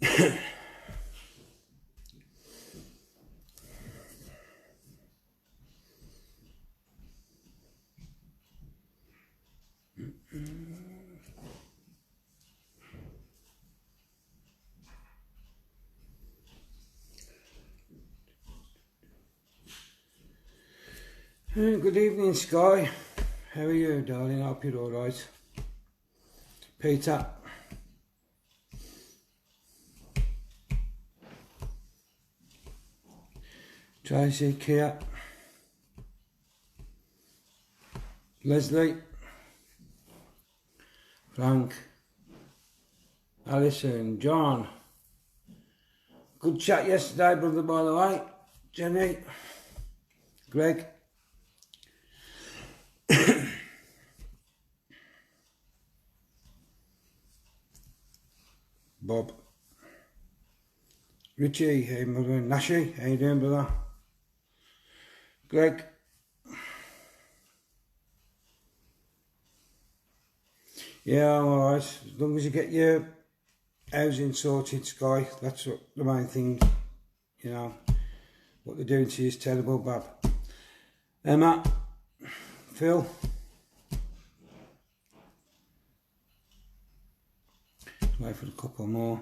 Good evening, Sky. How are you, darling? I hope you're alright. Peter. Tracy, Kia. Leslie. Frank. Alison, John. Good chat yesterday, brother, by the way. Jenny. Greg. Bob. Richie, hey brother. Nashi, how you doing, brother? Greg. Yeah, I'm alright. As long as you get your housing sorted, Sky, that's what the main thing, you know. What they're doing to you is terrible, Bob. Emma. Phil. Wait for a couple more.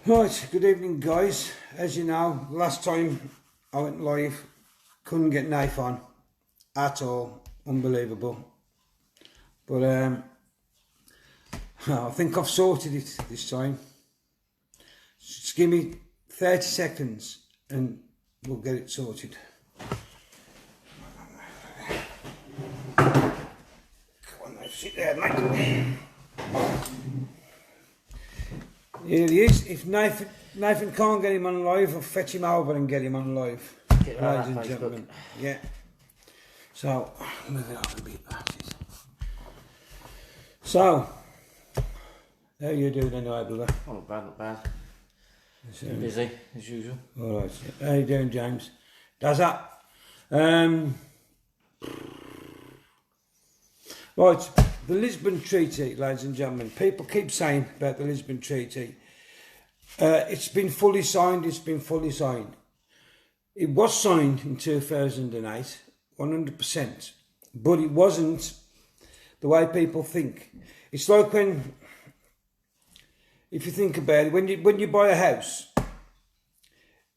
Right, good evening, guys. As you know, last time I went live, couldn't get Nathen at all. Unbelievable. But I think I've sorted it this time. Just give me 30 seconds and we'll get it sorted. Sit there, mate. Here he is. If Nathen can't get him on live, I'll fetch him over and get him on live. Get ladies and gentlemen. Yeah. So, move it up a bit. So, how are you doing anyway, brother? Oh, not bad, not bad. Busy, as usual. Alright. How you doing, James? Does that? Right, the Lisbon Treaty, ladies and gentlemen. People keep saying about the Lisbon Treaty. It's been fully signed, It was signed in 2008, 100%. But it wasn't the way people think. It's like when, if you think about it, when you buy a house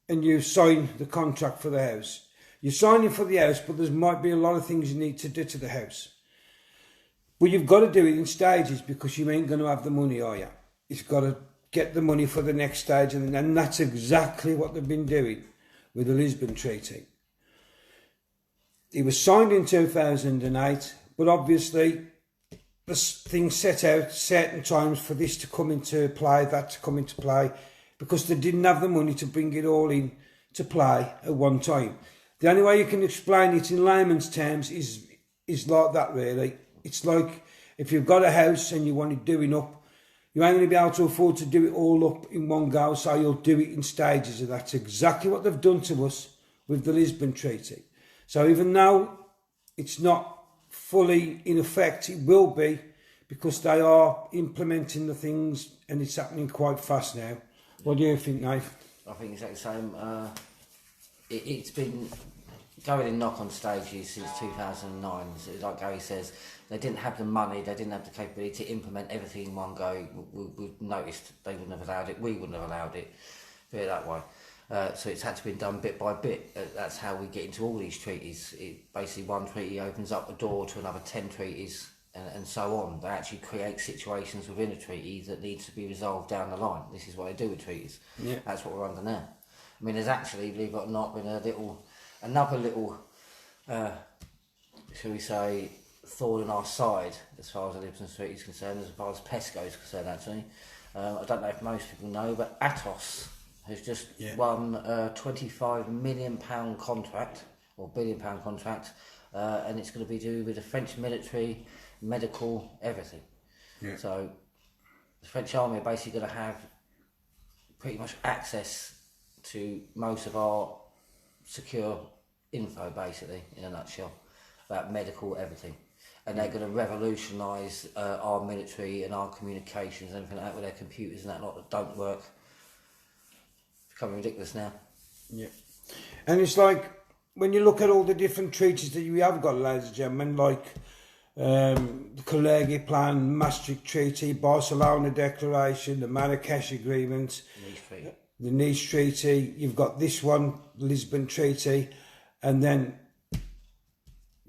and you sign the contract for the house, you're signing for the house, but there might be a lot of things you need to do to the house. But you've got to do it in stages because you ain't going to have the money, are you? You've got to get the money for the next stage, and that's exactly what they've been doing with the Lisbon Treaty. It was signed in 2008, but obviously the thing set out certain times for this to come into play, that to come into play, because they didn't have the money to bring it all in to play at one time. The only way you can explain it in layman's terms is like that, really. It's like if you've got a house and you want it doing up, you ain't going to be able to afford to do it all up in one go, so you'll do it in stages, and that's exactly what they've done to us with the Lisbon Treaty. So even though it's not fully in effect, it will be, because they are implementing the things and it's happening quite fast now. What do you think, Nathan? I think exactly the same. It's been going in knock-on stages since 2009. So like Gary says, they didn't have the money, they didn't have the capability to implement everything in one go. We've noticed they wouldn't have allowed it, we wouldn't have allowed it, put it that way. So it's had to be done bit by bit. That's how we get into all these treaties. Basically one treaty opens up a door to another 10 treaties and so on. They actually create situations within a treaty that needs to be resolved down the line. This is what they do with treaties. Yeah. That's what we're under now. I mean, there's actually, believe it or not, been another little, shall we say, thorn in our side as far as the Lisbon Treaty is concerned, as far as PESCO is concerned, actually. I don't know if most people know, but Atos has just won a £25 million contract, or £1 billion contract, and it's going to be to do with the French military, medical, everything. Yeah. So the French army are basically going to have pretty much access to most of our secure info, basically, in a nutshell, about medical, everything. and they're going to revolutionise our military and our communications and everything like that with their computers and that lot that don't work. It's becoming ridiculous now. Yeah. And it's like, when you look at all the different treaties that we have got, ladies and gentlemen, like the Clarke Plan, Maastricht Treaty, Barcelona Declaration, the Marrakesh Agreement, the Nice Treaty, you've got this one, the Lisbon Treaty, and then,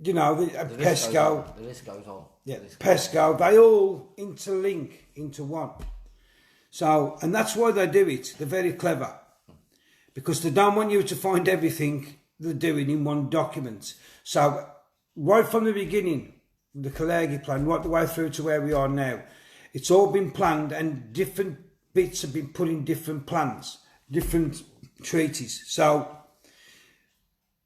you know, PESCO. The list goes on. Yeah, PESCO, they all interlink into one. So, and that's why they do it. They're very clever. Because they don't want you to find everything they're doing in one document. So, right from the beginning, the Clarke Plan, right the way through to where we are now, it's all been planned and different bits have been put in different plans, different treaties. So,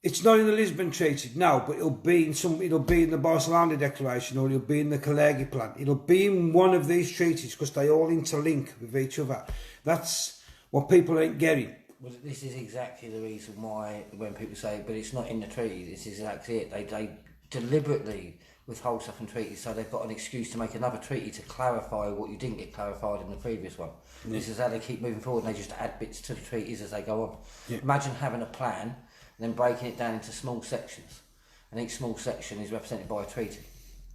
it's not in the Lisbon Treaty, no, but it'll be in the Barcelona Declaration, or it'll be in the Clarke Plan. It'll be in one of these treaties because they all interlink with each other. That's what people ain't getting. Well, this is exactly the reason why when people say, but it's not in the treaty, this is exactly it. They deliberately withhold stuff in treaties, so they've got an excuse to make another treaty to clarify what you didn't get clarified in the previous one. Yeah. This is how they keep moving forward, and they just add bits to the treaties as they go on. Yeah. Imagine having a plan and then breaking it down into small sections, and each small section is represented by a treaty.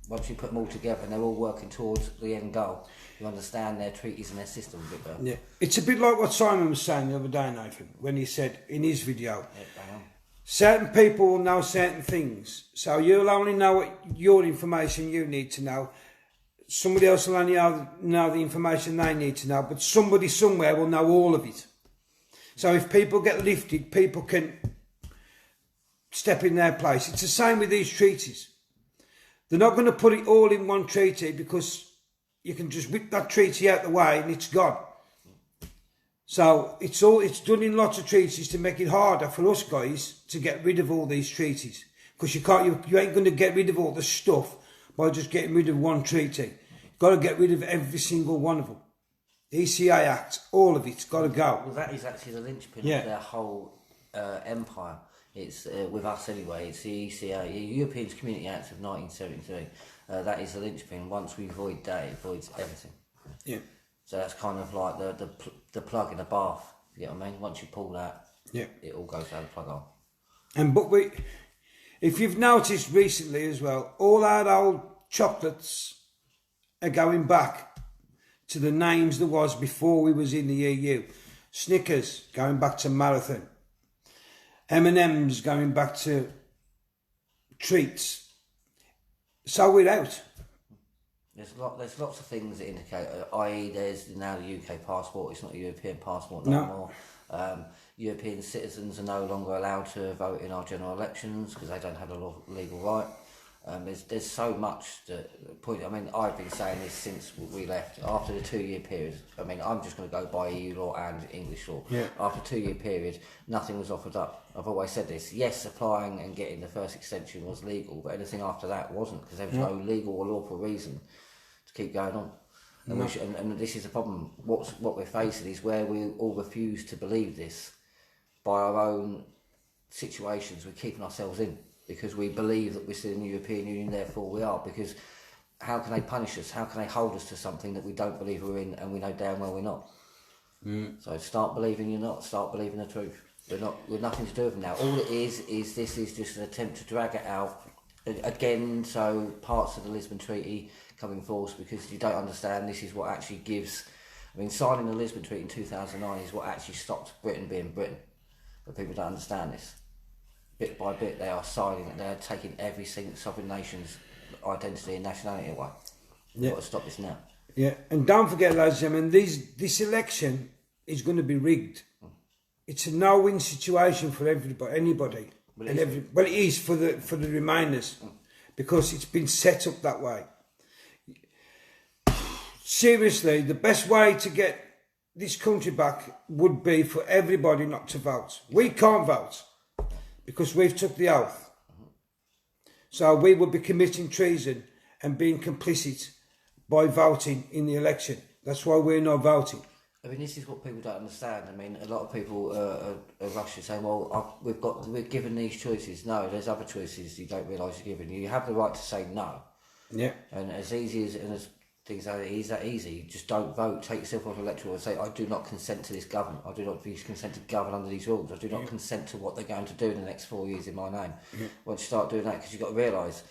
Once you put them all together and they're all working towards the end goal, you understand their treaties and their system a bit better. Yeah, it's a bit like what Simon was saying the other day, Nathan, when he said in his video, certain people will know certain things, so you'll only know what your information you need to know. Somebody else will only know the information they need to know, but somebody somewhere will know all of it. So if people get lifted, people can step in their place. It's the same with these treaties. They're not going to put it all in one treaty because you can just whip that treaty out the way and it's gone. So it's done in lots of treaties to make it harder for us guys to get rid of all these treaties, because you ain't going to get rid of all the stuff by just getting rid of one treaty. You've got to get rid of every single one of them. The ECA Act, all of it's got to go. Well, that is actually the linchpin of their whole empire. It's with us anyway. It's the ECA, the European Community Act of 1973. That is the linchpin. Once we void that, it voids everything. Yeah. So that's kind of like the plug in the bath. You know what I mean? Once you pull that, it all goes down the plug on. And if you've noticed recently as well, all our old chocolates are going back to the names there was before we was in the EU. Snickers going back to Marathon. M&M's going back to treats. So we're out. There's lots of things that indicate, i.e. there's now the UK passport, it's not a European passport no more. European citizens are no longer allowed to vote in our general elections because they don't have a legal right. There's so much I mean, I've been saying this since we left. After the 2-year period, I mean, I'm just going to go by EU law and English law. Yeah. After a 2-year period, nothing was offered up. I've always said this. Yes, applying and getting the first extension was legal, but anything after that wasn't, because there was no legal or lawful reason to keep going on. And, and this is the problem. What we're facing is where we all refuse to believe this by our own situations we're keeping ourselves in, because we believe that we're still in the European Union, therefore we are. Because how can they punish us? How can they hold us to something that we don't believe we're in and we know damn well we're not? So start believing you're not. Start believing the truth. We're nothing to do with them now. All it is this is just an attempt to drag it out again, so parts of the Lisbon Treaty come in force, because you don't understand this is what actually gives. I mean, signing the Lisbon Treaty in 2009 is what actually stopped Britain being Britain. But people don't understand this. Bit by bit, they are signing it. They are taking every single sovereign nation's identity and nationality away. We've got to stop this now. Yeah, and don't forget, ladies and gentlemen, this election is going to be rigged. It's a no-win situation for anybody. Well, it is for the Remainers, because it's been set up that way. Seriously, the best way to get this country back would be for everybody not to vote. We can't vote because we've took the oath. So we would be committing treason and being complicit by voting in the election. That's why we're not voting. I mean, this is what people don't understand. I mean, a lot of people are rushing saying, well, we're given these choices. No, there's other choices you don't realise you're given. You have the right to say no. Yeah. And as easy as things are, it is that easy. Just don't vote. Take yourself off the electoral and say, I do not consent to this government. I do not consent to govern under these rules. I do not consent to what they're going to do in the next 4 years in my name. Once you start doing that, because you've got to realise,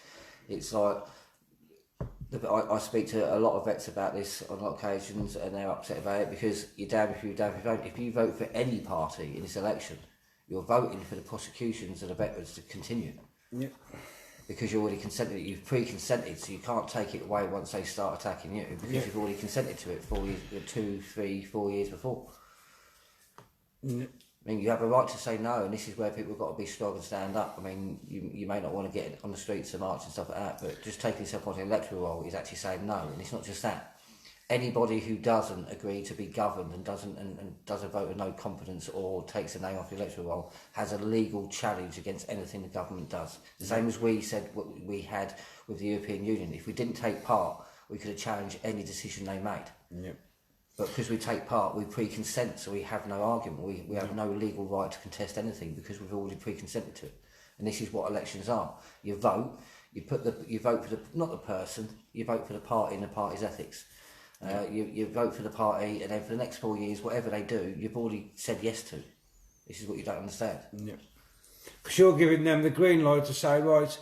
it's like, I speak to a lot of vets about this on a lot of occasions, and they're upset about it because you're damned if you damned if you don't. If you vote for any party in this election, you're voting for the prosecutions of the veterans to continue. Yeah. Because you already consented, you've pre-consented, so you can't take it away once they start attacking you, because you've already consented to it 4 years, 2, 3, 4 years before. I mean, you have a right to say no, and this is where people have got to be strong and stand up. I mean, you may not want to get on the streets and march and stuff like that, but just taking yourself on the electoral roll is actually saying no, and it's not just that. Anybody who doesn't agree to be governed and doesn't vote with no confidence or takes a name off the electoral roll has a legal challenge against anything the government does. The same as we said what we had with the European Union. If we didn't take part, we could have challenged any decision they made. Yep. But because we take part, we pre-consent, so we have no argument. We have no legal right to contest anything because we've already pre-consented to it. And this is what elections are. You vote, you vote for not the person, you vote for the party and the party's ethics. You vote for the party, and then for the next 4 years, whatever they do, you've already said yes to. This is what you don't understand. Yeah. Because you're giving them the green light to say, right,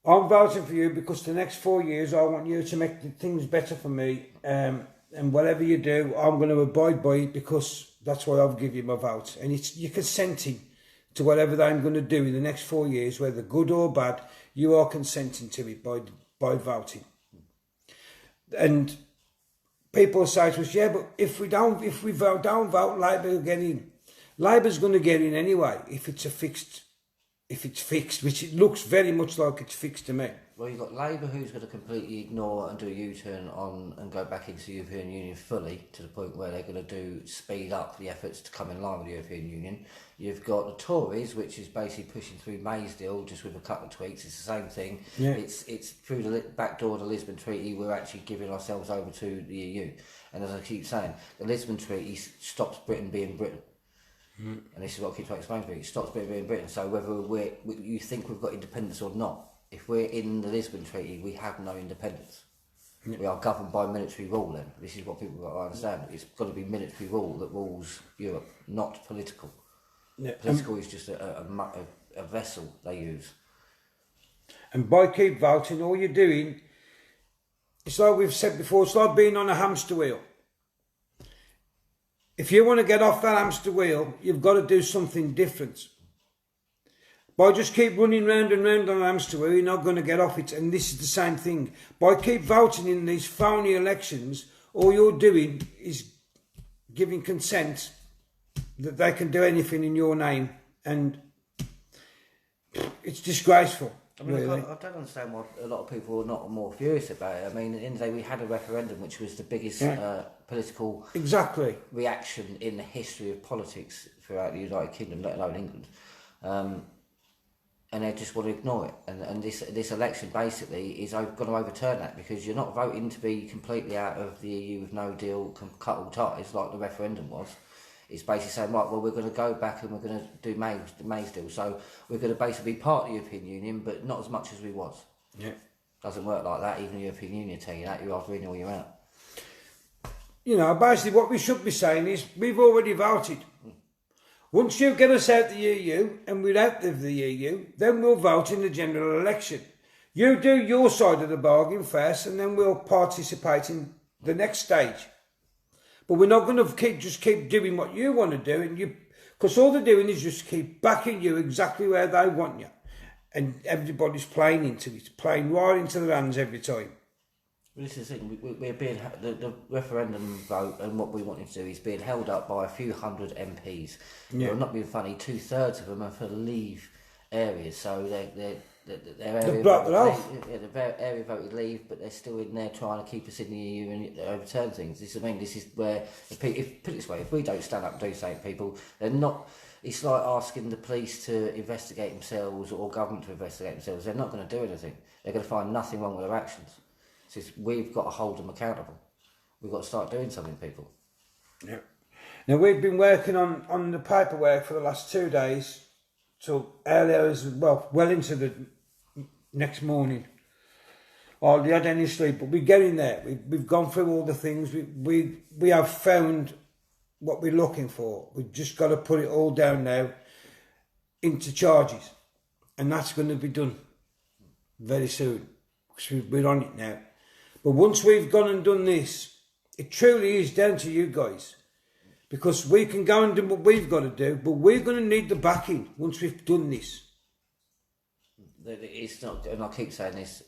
I'm voting for you because the next 4 years I want you to make things better for me, and whatever you do, I'm going to abide by it because that's why I've given you my vote. And you're consenting to whatever I'm going to do in the next 4 years, whether good or bad, you are consenting to it by voting. And people say to us, yeah, but if we don't vote, Labour will get in. Labour's going to get in anyway if it's fixed, which it looks very much like it's fixed to me. Well, you've got Labour who's going to completely ignore and do a U-turn on and go back into the European Union fully to the point where they're going to speed up the efforts to come in line with the European Union. You've got the Tories, which is basically pushing through May's deal just with a couple of tweaks. It's the same thing. Yeah. It's through the back door of the Lisbon Treaty we're actually giving ourselves over to the EU. And as I keep saying, the Lisbon Treaty stops Britain being Britain. And this is what I keep trying to explain to you. It stops Britain being Britain. So whether you think we've got independence or not, if we're in the Lisbon Treaty, we have no independence. Yeah. We are governed by military rule then. This is what people got to understand. It's got to be military rule that rules Europe, not political. Yeah. Political is just a vessel they use. And by keep voting, all you're doing, it's like we've said before, it's like being on a hamster wheel. If you want to get off that hamster wheel, you've got to do something different. By just keep running round and round on a hamster wheel, you're not going to get off it. And this is the same thing. By keep voting in these phony elections, all you're doing is giving consent that they can do anything in your name. And it's disgraceful. I mean, really. I don't understand why a lot of people are not more furious about it. I mean, at the end of the day, we had a referendum which was the biggest political reaction in the history of politics throughout the United Kingdom, let alone England. And they just want to ignore it. And this election basically is going to overturn that because you're not voting to be completely out of the EU with no deal, cut all ties like the referendum was. It's basically saying, right, well, we're going to go back and we're going to do May's deal. So we're going to basically be part of the European Union, but not as much as we was. Yeah. Doesn't work like that. Even the European Union tell you that. You're either in or you're out. You know, basically what we should be saying is we've already voted. Once you get us out the EU and we're out of the EU, then we'll vote in the general election. You do your side of the bargain first and then we'll participate in the next stage. But we're not going to keep doing what you want to do, because all they're doing is just keep backing you exactly where they want you. And everybody's playing into it, playing right into their hands every time. Well, this is the thing, we're being, the referendum vote and what we wanted to do is being held up by a few hundred MPs. Yeah. I'm not being funny, 2/3 of them are for leave areas, so their area voted leave, but they're still in there trying to keep us in the EU and overturn things. This is where, put it this way, if we don't stand up and do something, people, they're not. It's like asking the police to investigate themselves or government to investigate themselves. They're not going to do anything. They're going to find nothing wrong with their actions. We've got to hold them accountable. We've got to start doing something, people. Yeah. Now, we've been working on the paperwork for the last 2 days till early hours, well into the next morning. hardly had any sleep, but we're getting there. We've gone through all the things. We have found what we're looking for. We've just got to put it all down now into charges, and that's going to be done very soon, because we're on it now. But once we've gone and done this, it truly is down to you guys, because we can go and do what we've got to do, but we're going to need the backing once we've done this. It's not, and I keep saying this,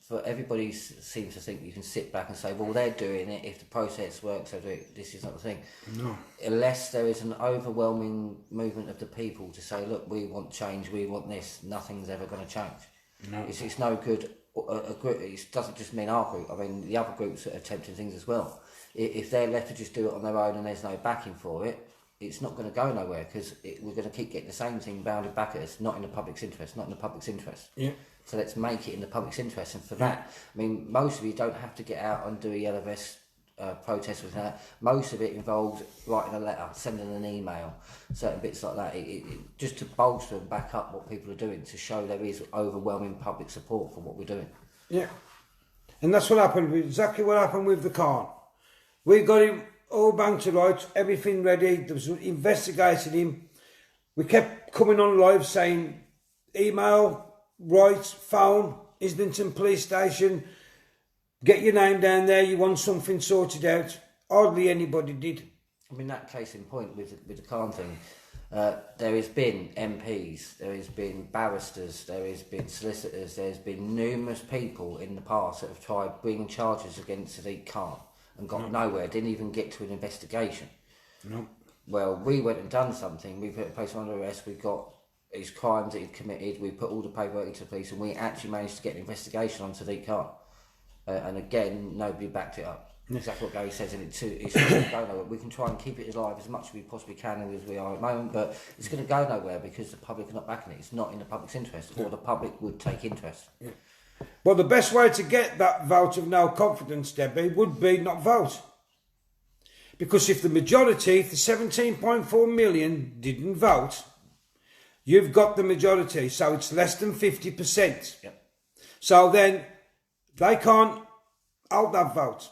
for everybody seems to think you can sit back and say, well, they're doing it, if the process works, they'll do it. This is not the thing. No. Unless there is an overwhelming movement of the people to say, look, we want change, we want this, nothing's ever going to change. No. It's no good. It doesn't just mean our group. I mean, the other groups are attempting things as well. If they're left to just do it on their own and there's no backing for it, it's not going to go nowhere, because we're going to keep getting the same thing bounded back at us, not in the public's interest, not in the public's interest. Yeah. So let's make it in the public's interest, and for that, I mean, most of you don't have to get out and do a yellow vest protest with that. Most of it involves writing a letter, sending an email, certain bits like that, just to bolster and back up what people are doing, to show there is overwhelming public support for what we're doing. Yeah, and that's what happened, exactly what happened with the Khan. We got him all banked to rights, everything ready. There was investigating him. We kept coming on live saying, email, write, phone, Islington Police Station, get your name down there, you want something sorted out. Hardly anybody did. I mean, that case in point with the Khan thing, there has been MPs, there has been barristers, there has been solicitors, there's been numerous people in the past that have tried bringing charges against Sadiq Khan and got nowhere, didn't even get to an investigation. No. Well, we went and done something, we put a place under arrest, we got his crimes that he'd committed, we put all the paperwork into the police, and we actually managed to get an investigation on Sadiq Khan. And again, nobody backed it up. Exactly what Gary says, and it's not going to go nowhere. We can try and keep it alive as much as we possibly can as we are at the moment, but it's going to go nowhere because the public are not backing it. It's not in the public's interest, or the public would take interest. Yeah. Well, the best way to get that vote of no confidence, Debbie, would be not vote. Because if the majority, if the 17.4 million didn't vote, you've got the majority, so it's less than 50%. Yep. So then they can't hold that vote.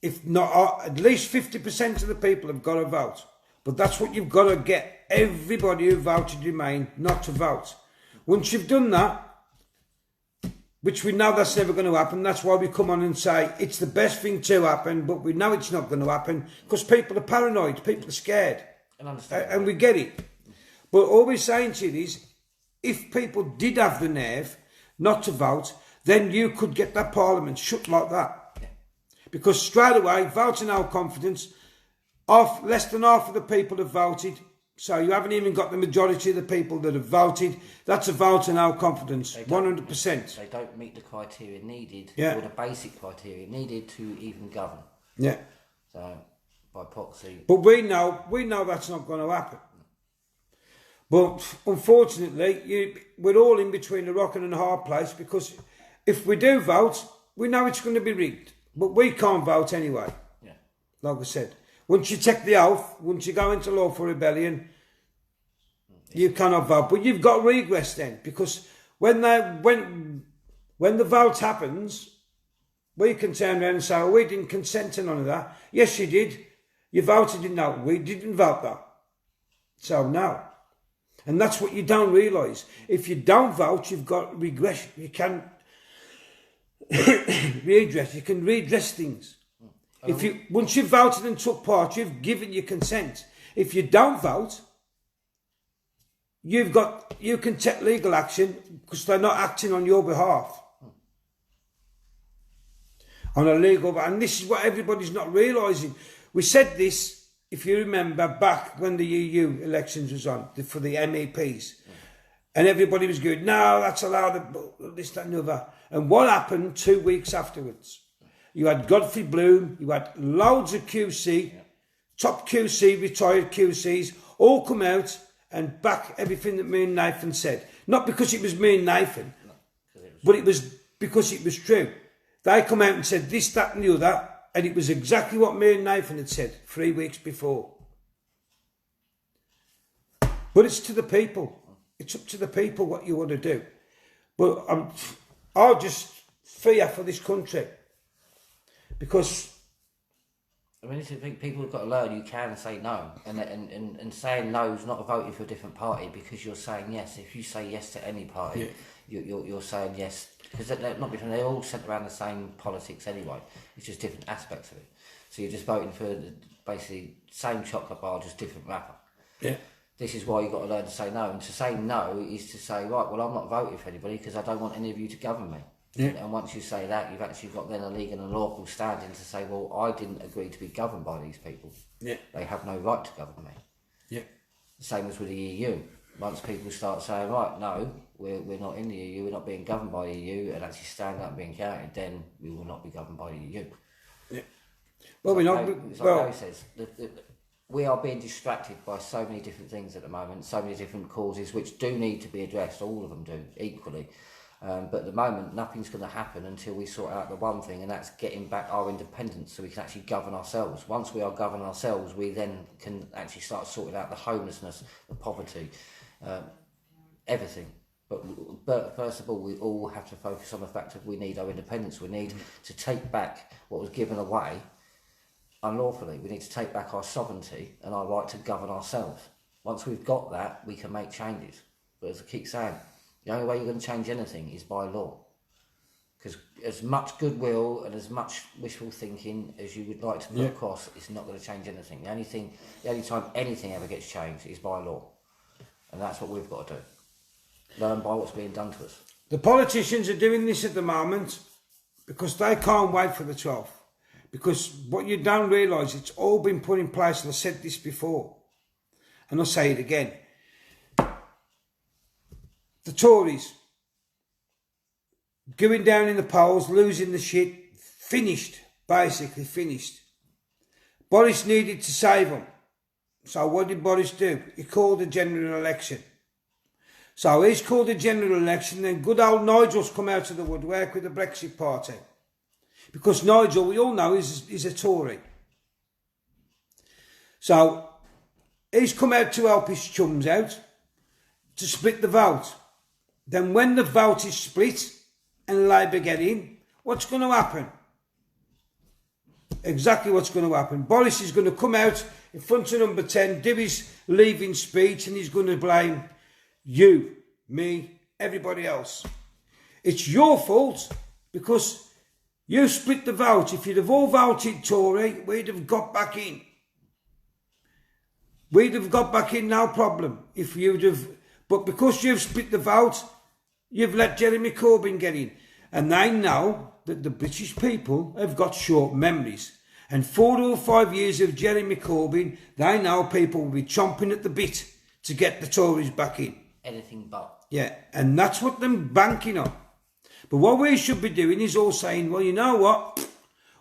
If not, at least 50% of the people have got to vote. But that's what you've got to get everybody who voted Remain not to vote. Once you've done that, which we know that's never going to happen, that's why we come on and say it's the best thing to happen, but we know it's not going to happen because people are paranoid, people are scared. And we get it. But all we're saying to you is, if people did have the nerve not to vote, then you could get that parliament shut like that. Yeah. Because straight away, vote of no confidence, less than half of the people have voted, so you haven't even got the majority of the people that have voted. That's a vote of no confidence, 100%. They don't meet the criteria needed, or the basic criteria needed to even govern. Yeah. So, by proxy. But we know that's not going to happen. But unfortunately, we're all in between a rock and a hard place, because if we do vote, we know it's going to be rigged. But we can't vote anyway. Yeah. Like I said, once you take the oath, once you go into lawful rebellion, you cannot vote. But you've got regress then, because when the vote happens, we can turn around and say, oh, we didn't consent to none of that. Yes, you did. You voted in no. We didn't vote that. So no. And that's what you don't realise. If you don't vote, you've got regression. You can redress. You can redress things. Once you've voted and took part, you've given your consent. If you don't vote, you can take legal action because they're not acting on your behalf. On a legal, and this is what everybody's not realising. We said this, if you remember, back when the EU elections was on, for the MEPs. And everybody was going, no, that's allowed, this, that and the other. And what happened 2 weeks afterwards? You had Godfrey Bloom, you had loads of QC, top QC, retired QCs, all come out and back everything that me and Nathen said. Not because it was me and Nathen, but it was because it was true. They come out and said this, that and the other, and it was exactly what me and Nathen had said 3 weeks before. But it's to the people. It's up to the people what you want to do. But I'll just fear for this country. Because I mean, people have got to learn you can say no, and saying no is not voting for a different party because you're saying yes. If you say yes to any party, you're saying yes because they're all centred around the same politics anyway. It's just different aspects of it. So you're just voting for basically same chocolate bar, just different wrapper. Yeah. This is why you've got to learn to say no, and to say no is to say, right, well, I'm not voting for anybody because I don't want any of you to govern me. Yeah. And once you say that, you've actually got then a legal and lawful standing to say, well, I didn't agree to be governed by these people. Yeah. They have no right to govern me. Yeah. Same as with the EU. Once people start saying, right, no, we're not in the EU, we're not being governed by the EU, and actually stand up and being counted, then we will not be governed by the EU. Yeah. Well, we're not. It's like Gary says, we are being distracted by so many different things at the moment, so many different causes which do need to be addressed. All of them do equally. But at the moment, nothing's going to happen until we sort out the one thing, and that's getting back our independence so we can actually govern ourselves. Once we are governing ourselves, we then can actually start sorting out the homelessness, the poverty, everything. But first of all, we all have to focus on the fact that we need our independence. We need to take back what was given away unlawfully. We need to take back our sovereignty and our right to govern ourselves. Once we've got that, we can make changes. But as I keep saying, the only way you're going to change anything is by law. Because as much goodwill and as much wishful thinking as you would like to put across, it's not going to change anything. The only time anything ever gets changed is by law. And that's what we've got to do. Learn by what's being done to us. The politicians are doing this at the moment because they can't wait for the 12th. Because what you don't realise, it's all been put in place, and I said this before, and I'll say it again. The Tories going down in the polls, losing the shit, finished, basically finished. Boris needed to save them. So what did Boris do? He called a general election. So he's called a general election, then good old Nigel's come out of the woodwork with the Brexit party. Because Nigel, we all know, is a Tory. So he's come out to help his chums out, to split the vote. Then when the vote is split and Labour get in, what's going to happen? Exactly what's going to happen. Boris is going to come out in front of number 10, do his leaving speech, and he's going to blame you, me, everybody else. It's your fault because you split the vote. If you'd have all voted Tory, we'd have got back in. We'd have got back in, no problem. If you'd have, but because you've split the vote, you've let Jeremy Corbyn get in. And they know that the British people have got short memories. And 4 or 5 years of Jeremy Corbyn, they know people will be chomping at the bit to get the Tories back in. Anything but. Yeah, and that's what they're banking on. But what we should be doing is all saying, well, you know what?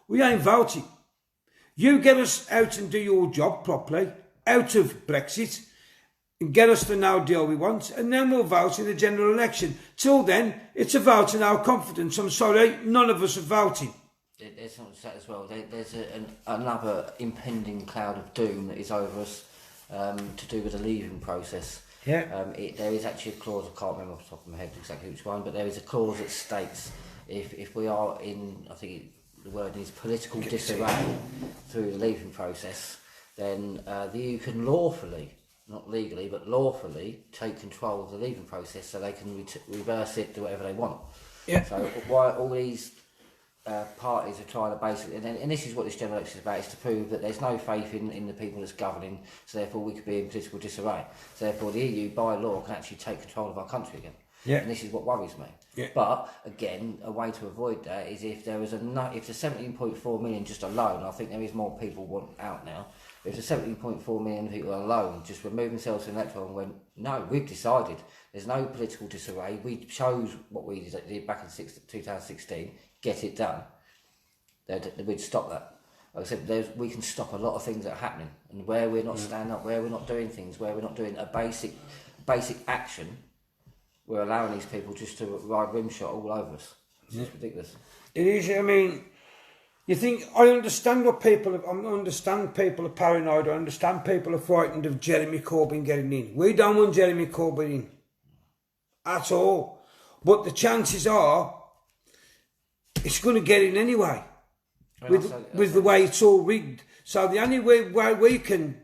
We ain't voting. You get us out and do your job properly, out of Brexit, and get us the no deal we want, and then we'll vote in the general election. Till then, it's a vote in our confidence. I'm sorry, none of us are voting. There's something to say as well. There's another impending cloud of doom that is over us to do with the leaving process. Yeah. There is actually a clause, I can't remember off the top of my head exactly which one, but there is a clause that states if we are in, I think the word is political disarray through the leaving process, then the EU can lawfully, not legally, but lawfully take control of the leaving process so they can reverse it, do whatever they want. Yeah. So why all these parties are trying to basically, and this is what this general election is about, is to prove that there's no faith in the people that's governing, so therefore we could be in political disarray. So therefore the EU, by law, can actually take control of our country again. Yeah. And this is what worries me. Yeah. But again, a way to avoid that is if there was if the 17.4 million just alone, I think there is more people want out now. But if the 17.4 million people alone just remove themselves from the electoral and went, no, we've decided there's no political disarray. We chose what we did back in 2016. Get it done, we'd stop that. Like I said, we can stop a lot of things that are happening, and where we're not standing up, where we're not doing things, where we're not doing a basic action, we're allowing these people just to ride rimshot all over us. It's ridiculous. It is. I mean, you think, I understand what people I understand people are paranoid, I understand people are frightened of Jeremy Corbyn getting in. We don't want Jeremy Corbyn in at all. But the chances are it's going to get in anyway. Well, With the way it's all rigged. So the only way we can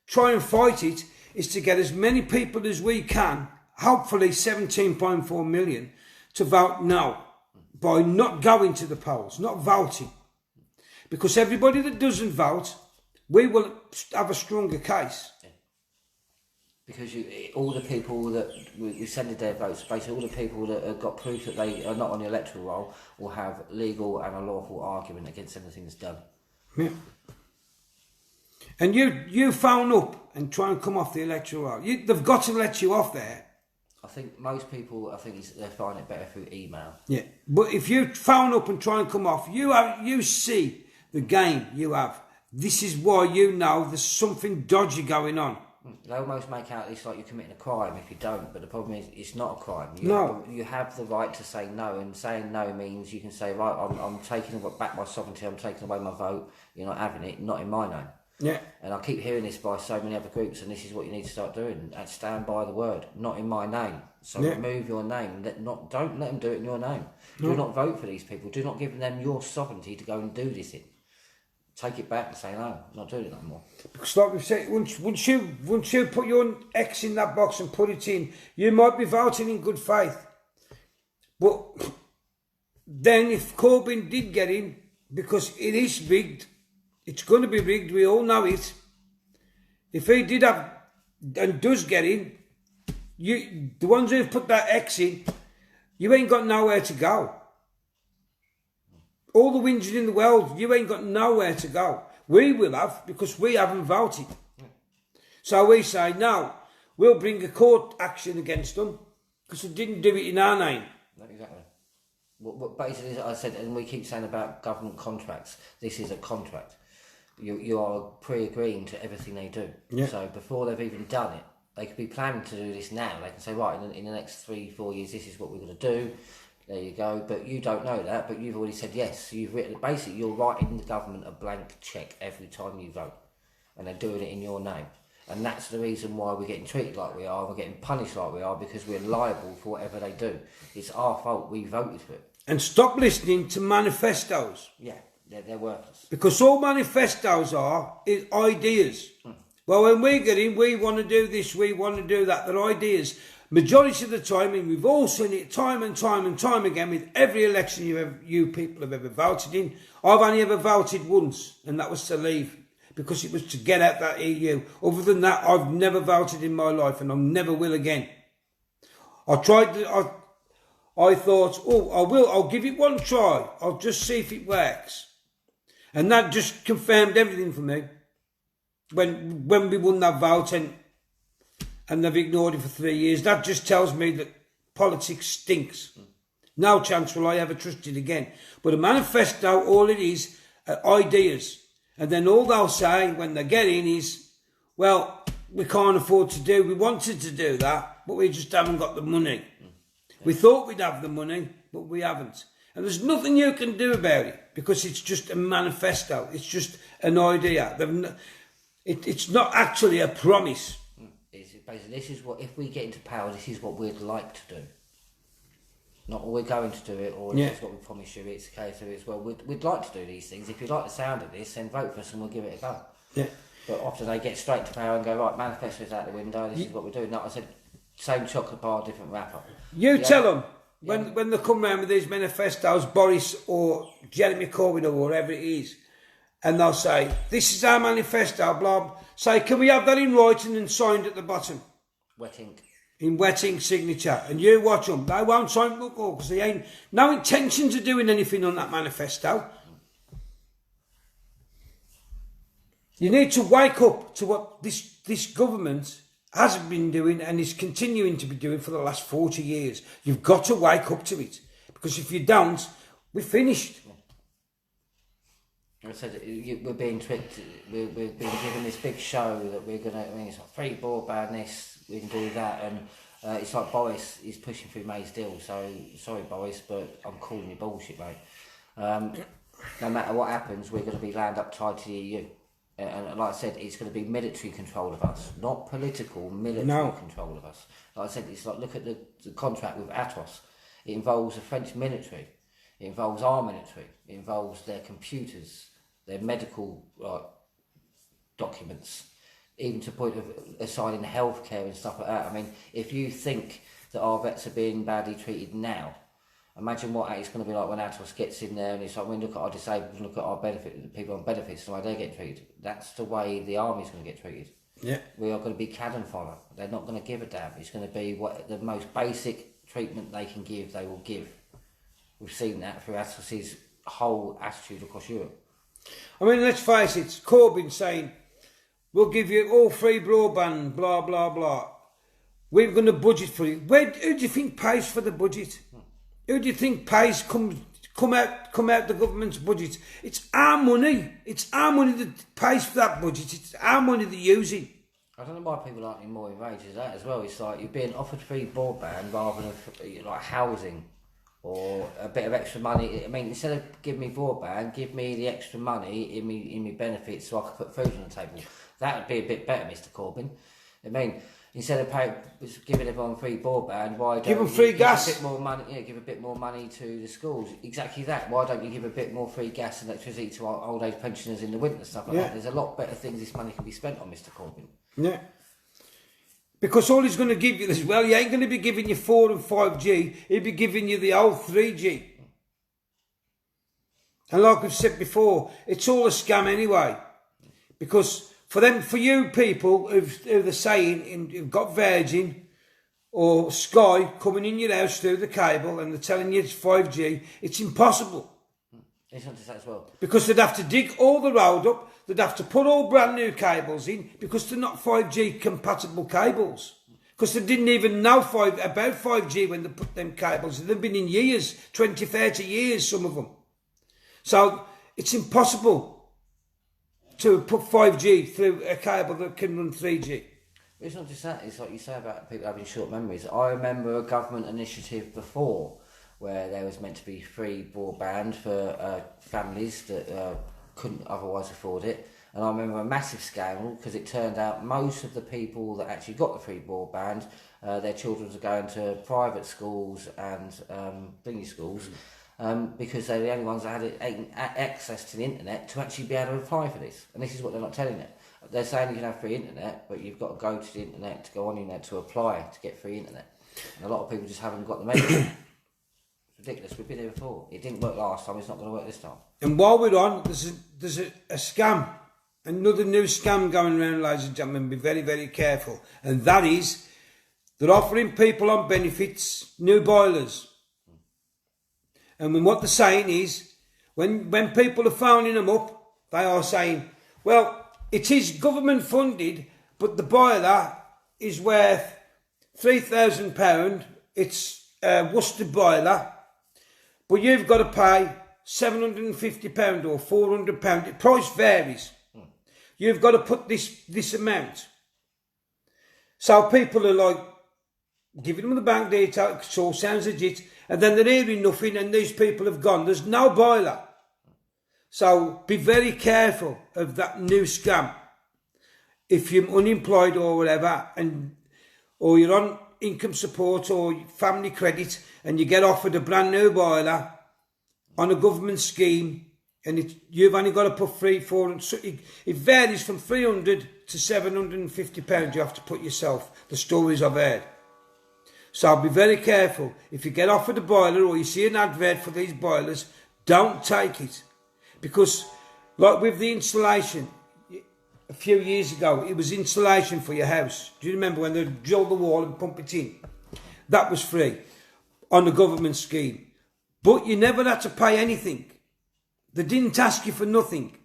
try and fight it is to get as many people as we can, hopefully 17.4 million, to vote no by not going to the polls, not voting. Because everybody that doesn't vote, we will have a stronger case. Yeah. Because all the people that we sended their votes, basically all the people that have got proof that they are not on the electoral roll will have legal and a lawful argument against anything that's done. Yeah. And you phone up and try and come off the electoral roll. They've got to let you off there. I think most people, they find it better through email. Yeah, but if you phone up and try and come off, you see the game you have. This is why you know there's something dodgy going on. They almost make out it's like you're committing a crime if you don't, but the problem is it's not a crime. You have the right to say no, and saying no means you can say, right, I'm taking back my sovereignty, I'm taking away my vote, you're not having it, not in my name. Yeah. And I keep hearing this by so many other groups, and this is what you need to start doing, and stand by the word, not in my name. So remove your name, don't let them do it in your name. No. Do not vote for these people, do not give them your sovereignty to go and do this in. Take it back and say, no, I'm not doing it no more. Because like we said, once you put your X in that box and put it in, you might be voting in good faith. But then if Corbyn did get in, because it is rigged, it's going to be rigged, we all know it. If he did have, and does get in, the ones who've put that X in, you ain't got nowhere to go. All the whinging in the world, you ain't got nowhere to go. We will have, because we haven't voted. So we say, no, we'll bring a court action against them, because they didn't do it in our name. Exactly. What basically, I said, and we keep saying about government contracts, this is a contract. You are pre-agreeing to everything they do. Yeah. So before they've even done it, they could be planning to do this now. They can say, right, in the next 3-4 years, this is what we're going to do. There you go. But you don't know that, but you've already said yes. So you've written, basically, you're writing the government a blank cheque every time you vote. And they're doing it in your name. And that's the reason why we're getting treated like we are, we're getting punished like we are, because we're liable for whatever they do. It's our fault, we voted for it. And stop listening to manifestos. Yeah. They're worthless. Because all manifestos is ideas. Well, when we get in, we want to do this, we want to do that. They're ideas. Majority of the time, and we've all seen it time and time and time again with every election you people have ever voted in. I've only ever voted once, and that was to leave, because it was to get out that EU. Other than that, I've never voted in my life, and I never will again. I thought, I'll give it one try. I'll just see if it works. And that just confirmed everything for me. When we won that vote and they've ignored it for 3 years, that just tells me that politics stinks. No chance will I ever trust it again. But a manifesto, all it is, are ideas. And then all they'll say when they get in is, well, we can't afford to do, we wanted to do that, but we just haven't got the money. We thought we'd have the money, but we haven't. And there's nothing you can do about it, because it's just a manifesto. It's just an idea. It's not actually a promise. Basically, this is what, if we get into power, this is what we'd like to do. Not we're going to do it, or this is what we promise you. It's a case of, well, we'd like to do these things. If you like the sound of this, then vote for us and we'll give it a go. Yeah. But often they get straight to power and go, right, manifesto's out the window, this is what we're doing. No, I said, same chocolate bar, different wrapper. Tell them. When they come round with these manifestos, Boris or Jeremy Corbyn or whatever it is, and they'll say, this is our manifesto, blah, say, can we have that in writing and signed at the bottom? Wet ink. In wet ink signature. And you watch them. They won't sign book all, because they ain't no intentions of doing anything on that manifesto. You need to wake up to what this government has been doing and is continuing to be doing for the last 40 years. You've got to wake up to it, because if you don't, we're finished. I said we're being tricked. We're being given this big show that we're gonna. I mean, it's like free broadband. This we can do that, and it's like Boris is pushing through May's deal. So sorry, Boris, but I'm calling you bullshit, mate. No matter what happens, we're going to be land up tied to the EU. And like I said, it's going to be military control of us, not political, military control of us. Like I said, it's like, look at the contract with Atos. It involves the French military. It involves our military. It involves their computers, their medical documents, even to the point of assigning healthcare and stuff like that. I mean, if you think that our vets are being badly treated now, imagine what it's going to be like when Atos gets in there and it's like, when we look at our disabled, look at our benefit, the people on benefits, the way they get treated. That's the way the army's going to get treated. Yeah. We are going to be cannon fodder. They're not going to give a damn. It's going to be what the most basic treatment they can give, they will give. We've seen that through Atos's whole attitude across Europe. I mean, let's face it, Corbyn saying, we'll give you all free broadband, blah, blah, blah. We're going to budget for it. Who do you think pays for the budget? Who do you think pays come out the government's budget? It's our money. It's our money that pays for that budget. It's our money they're using. I don't know why people aren't any more enraged as that as well. It's like you're being offered free broadband rather than like housing or a bit of extra money. I mean, instead of giving me broadband, give me the extra money in me benefits so I can put food on the table. That would be a bit better, Mr. Corbyn. I mean, instead of giving everyone free broadband, why don't give them free gas? Give a bit more money. Yeah, give a bit more money to the schools. Exactly that. Why don't you give a bit more free gas and electricity to our old age pensioners in the winter and stuff like that? There's a lot better things this money can be spent on, Mr. Corbyn. Yeah. Because all he's going to give you as well, he ain't going to be giving you 4 and 5G. He'll be giving you the old 3G. And like I've said before, it's all a scam anyway. Because for you people who they're saying who've got Virgin or Sky coming in your house through the cable and they're telling you it's 5G, it's impossible. It's not just that as well. Because they'd have to dig all the road up, they'd have to put all brand new cables in because they're not 5G compatible cables. Because they didn't even know about 5G when they put them cables. They've been in years, 20, 30 years, some of them. So it's impossible to put 5G through a cable that can run 3G. It's not just that, it's like you say about people having short memories. I remember a government initiative before where there was meant to be free broadband for families that couldn't otherwise afford it. And I remember a massive scandal because it turned out most of the people that actually got the free broadband, their children were going to private schools and thingy schools because they're the only ones that had access to the internet to actually be able to apply for this. And this is what they're not telling you. They're saying you can have free internet, but you've got to go to the internet to go on the internet to apply to get free internet. And a lot of people just haven't got the message. Ridiculous. We've been here before. It didn't work last time. It's not going to work this time. And while we're on, there's a scam, another new scam going around, ladies and gentlemen. Be very, very careful. And that is, they're offering people on benefits new boilers. And what they're saying is, when people are phoning them up, they are saying, well, it is government funded, but the boiler is worth £3,000. It's a Worcester boiler. But you've got to pay £750 or £400. The price varies. You've got to put this amount. So people are like, giving them the bank detail, it all sounds legit, and then they're hearing nothing and these people have gone. There's no boiler. So be very careful of that new scam. If you're unemployed or whatever, or you're on income support or family credit and you get offered a brand new boiler on a government scheme and you've only got to put it varies from £300 to £750 you have to put yourself, the stories I've heard. So be very careful. If you get offered a boiler or you see an advert for these boilers, don't take it. Because like with the insulation, a few years ago, it was insulation for your house. Do you remember when they drill the wall and pump it in? That was free on the government scheme. But you never had to pay anything. They didn't ask you for nothing.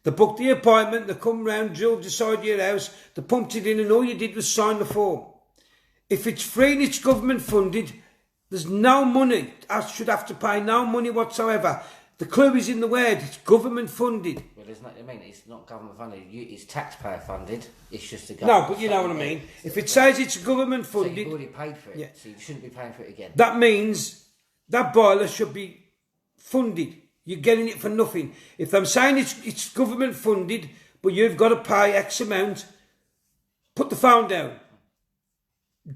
They booked the appointment, they come round, drilled the side of your house, they pumped it in and all you did was sign the form. If it's free and it's government funded, there's no money. I should have to pay no money whatsoever. The clue is in the word, it's government funded. Well, it's not government funded, it's taxpayer funded. It's just a government. No, but you know what I mean. If it says it's government funded... So you've already paid for it, so you shouldn't be paying for it again. That means that boiler should be funded. You're getting it for nothing. If I'm saying it's government funded, but you've got to pay X amount, put the phone down.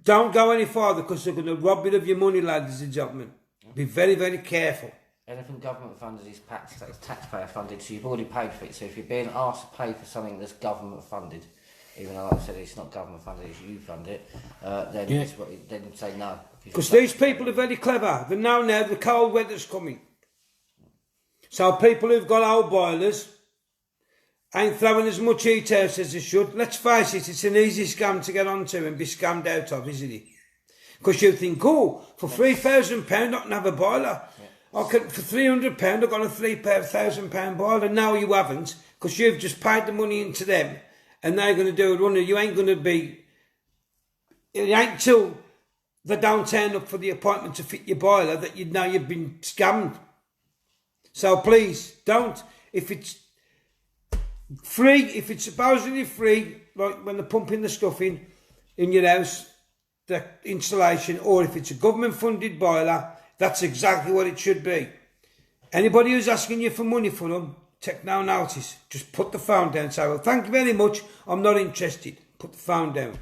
Don't go any farther because they're going to rob you of your money, ladies and gentlemen. Be very, very careful. Anything government funded is taxpayer funded, so you've already paid for it. So if you're being asked to pay for something that's government funded, even though, like I said, it's not government funded, it's you fund it, then say no. Because these people are very clever. They know now the cold weather's coming. So people who've got old boilers ain't throwing as much heat out as they should. Let's face it, it's an easy scam to get onto and be scammed out of, isn't it? Because you think, oh, for £3,000 I can have a boiler. Yeah. For £300 I've got a £3,000 boiler. No, you haven't, because you've just paid the money into them and they're going to do a runner. You ain't going to be... It ain't till they don't turn up for the appointment to fit your boiler that you know you've been scammed. So please, don't. If it's free, if it's supposedly free, like when they're pumping the stuff in your house, the installation, or if it's a government-funded boiler, that's exactly what it should be. Anybody who's asking you for money for them, take no notice. Just put the phone down and say, well, thank you very much, I'm not interested. Put the phone down.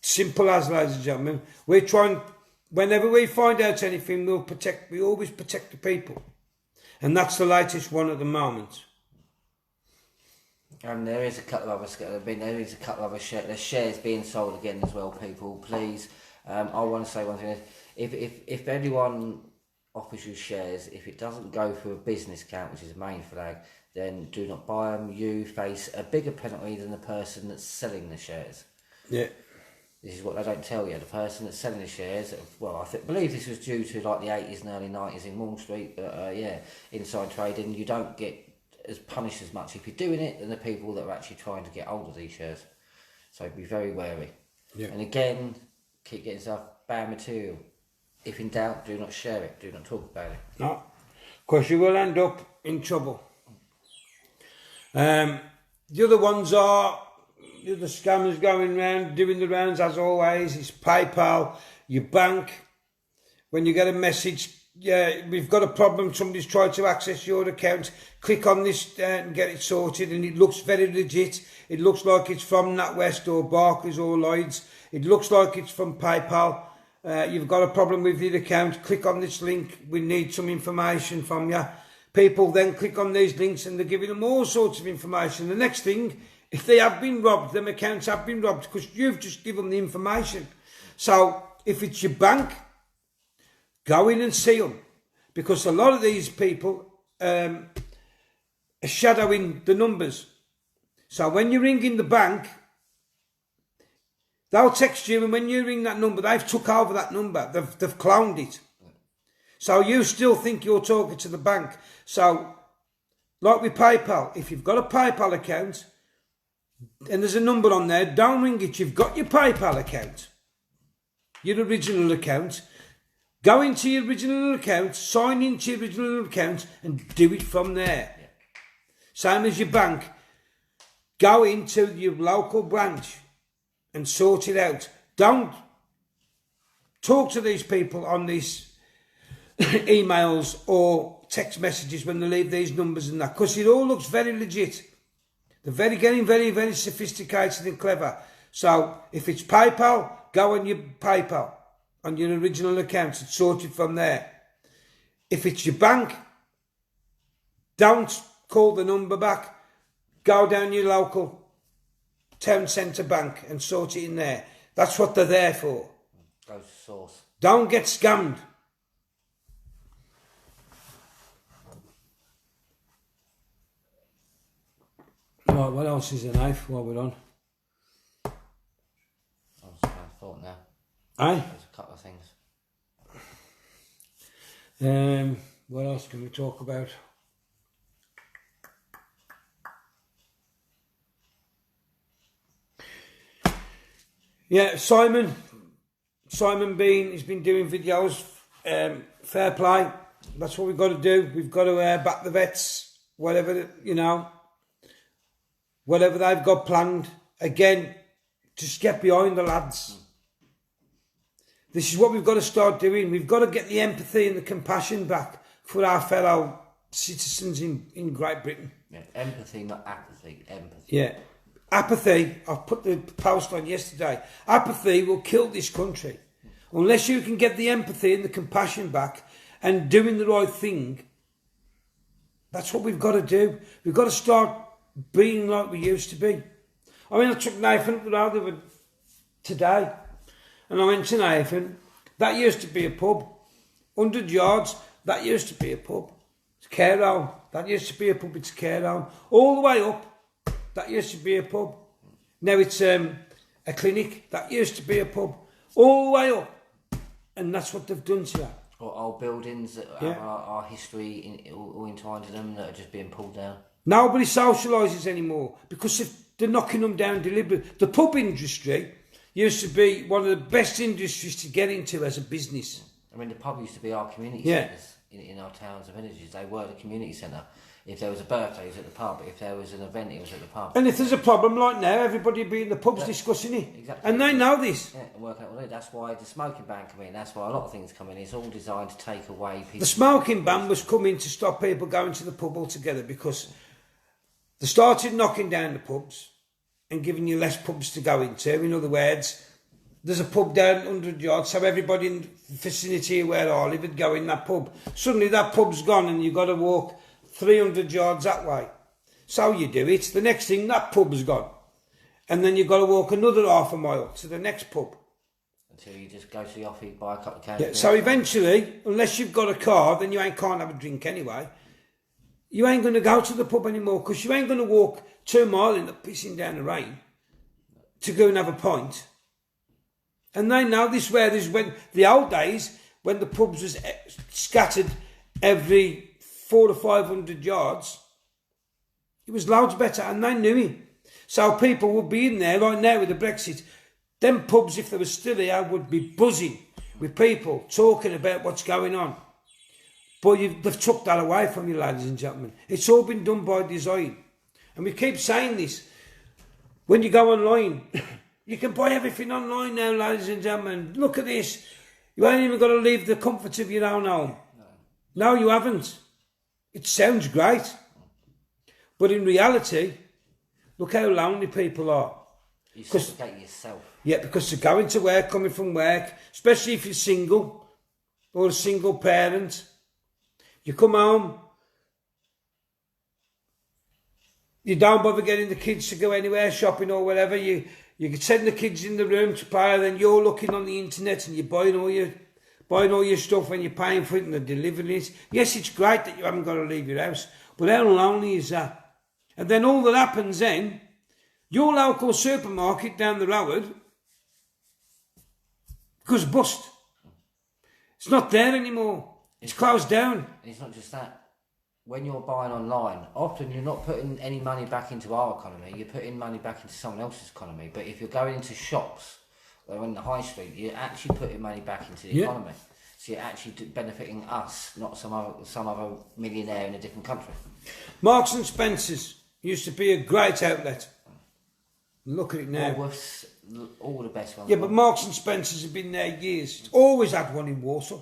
Simple as, ladies and gentlemen. We're trying, whenever we find out anything, we always protect the people. And that's the latest one at the moment. And there is a couple of other shares being sold again as well, people. Please, I want to say one thing. If anyone offers you shares, if it doesn't go through a business account, which is a main flag, then do not buy them. You face a bigger penalty than the person that's selling the shares. Yeah. This is what they don't tell you. The person that's selling the shares, well, I believe this was due to like the 80s and early 90s in Wall Street, but inside trading, you don't get as punished as much if you're doing it than the people that are actually trying to get hold of these shares. So be very wary. Yeah. And again, keep getting stuff, bad material. If in doubt, do not share it, do not talk about it. No, because you will end up in trouble. The other ones are... The other scammers going around, doing the rounds as always. It's PayPal, your bank. When you get a message, yeah, we've got a problem, somebody's tried to access your account, click on this and get it sorted, and it looks very legit. It looks like it's from NatWest or Barclays or Lloyds. It looks like it's from PayPal. You've got a problem with your account, click on this link, we need some information from you. People then click on these links and they're giving them all sorts of information. The next thing, if they have been robbed, them accounts have been robbed because you've just given them the information. So if it's your bank, go in and see them, because a lot of these people are shadowing the numbers. So when you ring in the bank, they'll text you, and when you ring that number, they've took over that number. They've cloned it. So you still think you're talking to the bank. So like with PayPal, if you've got a PayPal account, and there's a number on there, don't ring it. You've got your PayPal account, your original account. Go into your original account, sign into your original account and do it from there. Yeah. Same as your bank. Go into your local branch and sort it out. Don't talk to these people on these emails or text messages when they leave these numbers and that, because it all looks very legit. They're getting very, very sophisticated and clever. So if it's PayPal, go on your PayPal, on your original account and sort it from there. If it's your bank, don't call the number back. Go down your local town centre bank and sort it in there. That's what they're there for. Go to source. Don't get scammed. Right, what else is a knife while we're on? I was trying to thought now. Aye? There's a couple of things. What else can we talk about? Yeah, Simon Bean has been doing videos. Fair play. That's what we've got to do. We've got to back the vets, whatever, whatever they've got planned. Again, just get behind the lads. This is what we've got to start doing. We've got to get the empathy and the compassion back for our fellow citizens in Great Britain. Yeah, empathy, not apathy. Empathy. Yeah. Apathy, I've put the post on yesterday. Apathy will kill this country. Unless you can get the empathy and the compassion back and doing the right thing, that's what we've got to do. We've got to start being like we used to be. I mean, I took Nathen up the road today, and I went to Nathen. That used to be a pub. 100 yards, that used to be a pub. It's care home. That used to be a pub, it's care home. All the way up, that used to be a pub. Now it's a clinic. That used to be a pub. All the way up. And that's what they've done to that. Or old buildings that have our history all entwined in them that are just being pulled down. Nobody socialises anymore because if they're knocking them down deliberately. The pub industry used to be one of the best industries to get into as a business. I mean, the pub used to be our community centres in our towns and villages. They were the community centre. If there was a birthday, it was at the pub. If there was an event, it was at the pub. And if there's a problem like now, everybody would be in the pubs discussing it. Exactly. And they know this. Yeah, and working out what to do. That's why the smoking ban come in. That's why a lot of things come in. It's all designed to take away people. The smoking ban was coming to stop people going to the pub altogether because they started knocking down the pubs and giving you less pubs to go into. In other words, there's a pub down 100 yards, so everybody in the vicinity where I live would go in that pub. Suddenly that pub's gone and you've got to walk 300 yards that way. So you do it. The next thing, that pub's gone. And then you've got to walk another half a mile to the next pub. Until you just go to the office, buy a couple of cans. Yeah, so eventually, unless you've got a car, then you can't have a drink anyway. You ain't going to go to the pub anymore because you ain't going to walk 2 miles in the pissing down the rain to go and have a pint. And they know this where this when the old days when the pubs was scattered every 400 to 500 yards, it was loads better, and they knew it. So people would be in there like now with the Brexit. Them pubs, if they were still here, would be buzzing with people talking about what's going on. But they've took that away from you, ladies and gentlemen. It's all been done by design, and we keep saying this. When you go online. You can buy everything online now, ladies and gentlemen. Look at this. You ain't even got to leave the comfort of your own home. No, you haven't. It sounds great. But in reality, look how lonely people are. You suffocate yourself. Yeah, because they're going to work, coming from work, especially if you're single or a single parent. You come home, you don't bother getting the kids to go anywhere, shopping or whatever. You can send the kids in the room to pay, then you're looking on the internet and you're buying all your stuff and you're paying for it and they're delivering it. Yes, it's great that you haven't got to leave your house, but how lonely is that? And then all that happens then, your local supermarket down the road goes bust. It's not there anymore. It's closed down. And it's not just that. When you're buying online, often you're not putting any money back into our economy, you're putting money back into someone else's economy. But if you're going into shops or on the high street, you're actually putting money back into the economy. So you're actually benefiting us, not some other millionaire in a different country. Marks and Spencer's used to be a great outlet. Look at it now. Woolworths, all the best ones. Yeah, but Marks and Spencer's have been there years. It's always had one in Warsaw.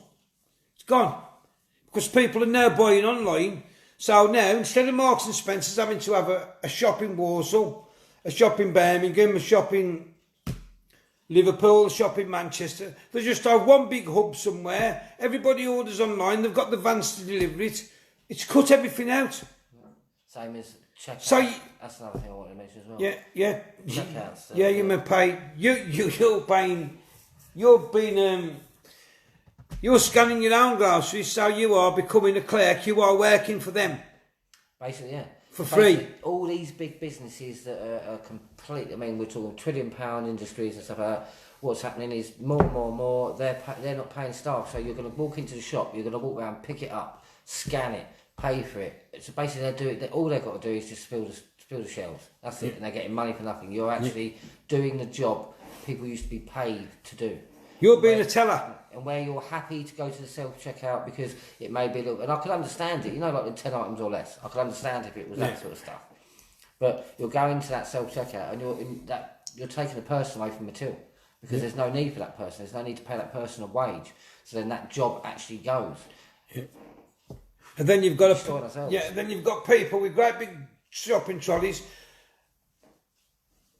It's gone. Because people are now buying online. So now, instead of Marks and Spencer's having to have a shop in Warsaw, a shop in Birmingham, a shop in Liverpool, a shop in Manchester, they just have one big hub somewhere. Everybody orders online. They've got the vans to deliver it. It's cut everything out. Same as checkouts. So that's another thing I want to mention as well. Yeah. Checkouts. Yeah, you may pay. You're paying. You're scanning your own groceries, so you are becoming a clerk. You are working for them. Basically, yeah. For free. All these big businesses that are complete. I mean, we're talking £1 trillion industries and stuff like that. What's happening is more and more. They're not paying staff, so you're going to walk into the shop. You're going to walk around, pick it up, scan it, pay for it. So basically, all they've got to do is just fill the shelves. That's it, and they're getting money for nothing. You're actually doing the job people used to be paid to do. You're being a teller. And where you're happy to go to the self-checkout because it may be a little... And I could understand it, like the 10 items or less. I could understand if it was that sort of stuff. But you're going to that self-checkout and you're taking a person away from the till because there's no need for that person. There's no need to pay that person a wage. So then that job actually goes. Yeah. And then you've got then you've got people with great big shopping trolleys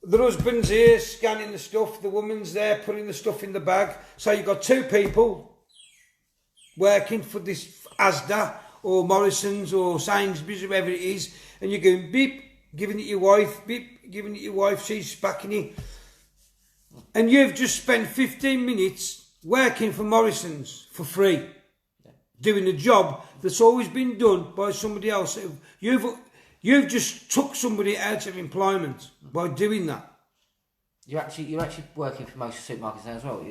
the husband's here scanning the stuff, the woman's there putting the stuff in the bag. So you've got two people working for this Asda or Morrison's or Sainsbury's, whoever it is, and you're going beep, giving it your wife, beep, giving it your wife, she's packing it. And you've just spent 15 minutes working for Morrison's for free, doing a job that's always been done by somebody else. You've just took somebody out of employment by doing that. You're actually working for most supermarkets now as well.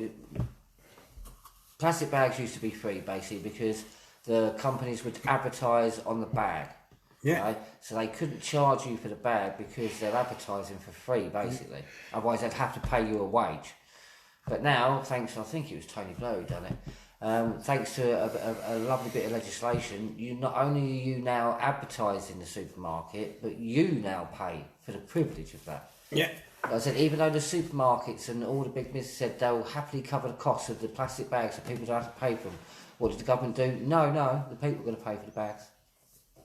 Plastic bags used to be free basically because the companies would advertise on the bag. Yeah. Right? So they couldn't charge you for the bag because they're advertising for free basically. Otherwise they'd have to pay you a wage. But now, thanks, I think it was Tony Blair who done it. Thanks to a lovely bit of legislation, not only are you now advertised in the supermarket, but you now pay for the privilege of that. Yeah. Like I said, even though the supermarkets and all the big businesses said they'll happily cover the cost of the plastic bags so people don't have to pay for them, what did the government do? No, the people are going to pay for the bags.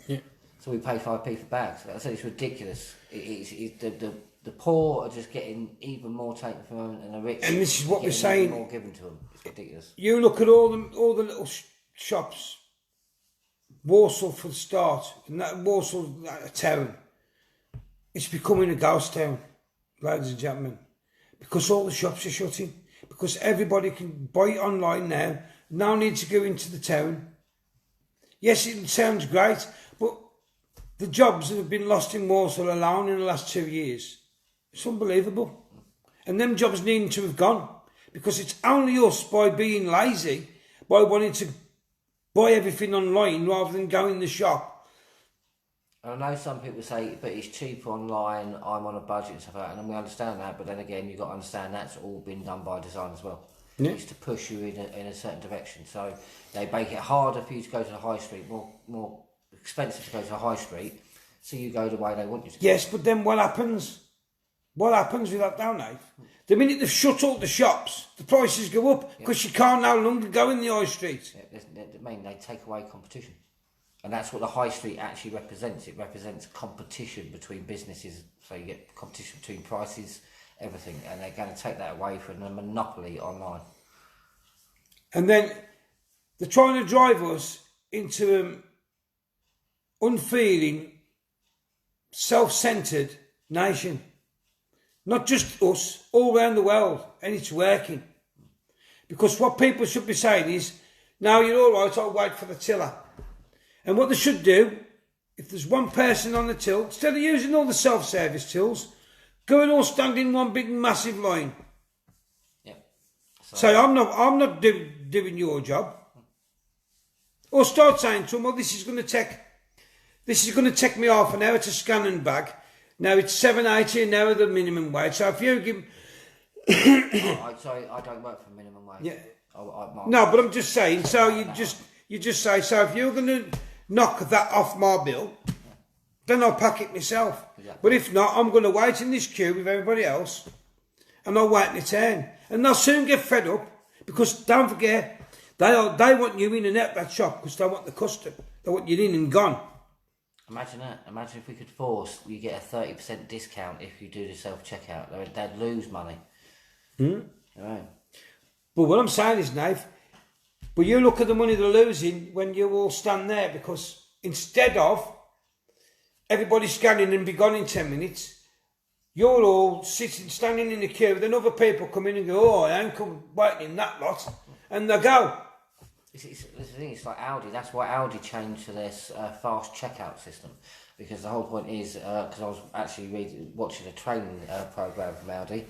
Yeah. So we pay 5p for bags. Like I said, it's ridiculous. The poor are just getting even more taken from them, and the rich. And this is what we're getting saying. More given to them. It's ridiculous. You look at all the little shops. Walsall for the start, and that Walsall town. It's becoming a ghost town, ladies and gentlemen, because all the shops are shutting. Because everybody can buy it online now. No need to go into the town. Yes, it sounds great, but the jobs that have been lost in Walsall alone in the last 2 years, it's unbelievable. And them jobs needing to have gone, because it's only us by being lazy, by wanting to buy everything online rather than go in the shop. I know some people say, but it's cheaper online, I'm on a budget and stuff like that, and we understand that, but then again, you've got to understand that's all been done by design as well. Yeah. It's to push you in a certain direction. So they make it harder for you to go to the high street, more expensive to go to the high street, so you go the way they want you to go. Yes, but then what happens? What happens with that down, Nathen? The minute they've shut all the shops, the prices go up because you can't no longer go in the high street. Yeah, I mean, they take away competition. And that's what the high street actually represents. It represents competition between businesses. So you get competition between prices, everything. And they're going to take that away from a monopoly online. And then they're trying to drive us into an unfeeling, self-centred nation. Not just us, all around the world, and it's working. Because what people should be saying is, now you're all right, I'll wait for the tiller. And what they should do, if there's one person on the till, instead of using all the self-service tills, go and all stand in one big massive line. Yeah. Say, I'm not doing your job. Or start saying to them, well, this is going to take me half an hour to scan and bag. Now it's $7.80 an hour the minimum wage. So if you give... Sorry, I don't work for minimum wage. Yeah. No, but I'm just saying. So you just say, so if you're going to knock that off my bill, then I'll pack it myself. Exactly. But if not, I'm going to wait in this queue with everybody else, and I'll wait my turn. And they'll soon get fed up, because don't forget, they want you in and out that shop because they want the custom. They want you in and gone. Imagine that. Imagine if we could force you get a 30% discount if you do the self-checkout. They'd lose money. Right. But what I'm saying is, Nathen, but you look at the money they're losing when you all stand there, because instead of everybody scanning and be gone in 10 minutes, you're all standing in the queue, then other people come in and go, oh, I ain't come waiting in that lot, and they go. It's like Audi. That's why Audi changed to this fast checkout system, because the whole point is, because I was actually watching a training program from Audi,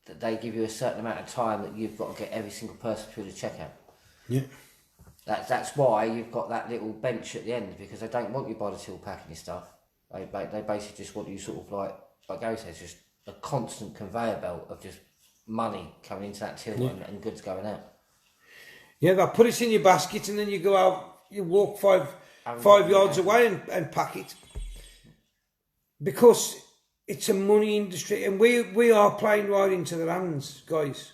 that they give you a certain amount of time that you've got to get every single person through the checkout. Yeah. That's why you've got that little bench at the end, because they don't want you by the till packing your stuff. They basically just want you sort of like Gary says, just a constant conveyor belt of just money coming into that till and goods going out. Yeah, they'll put it in your basket and then you go out, you walk five yards away and pack it. Because it's a money industry, and we are playing right into their hands, guys.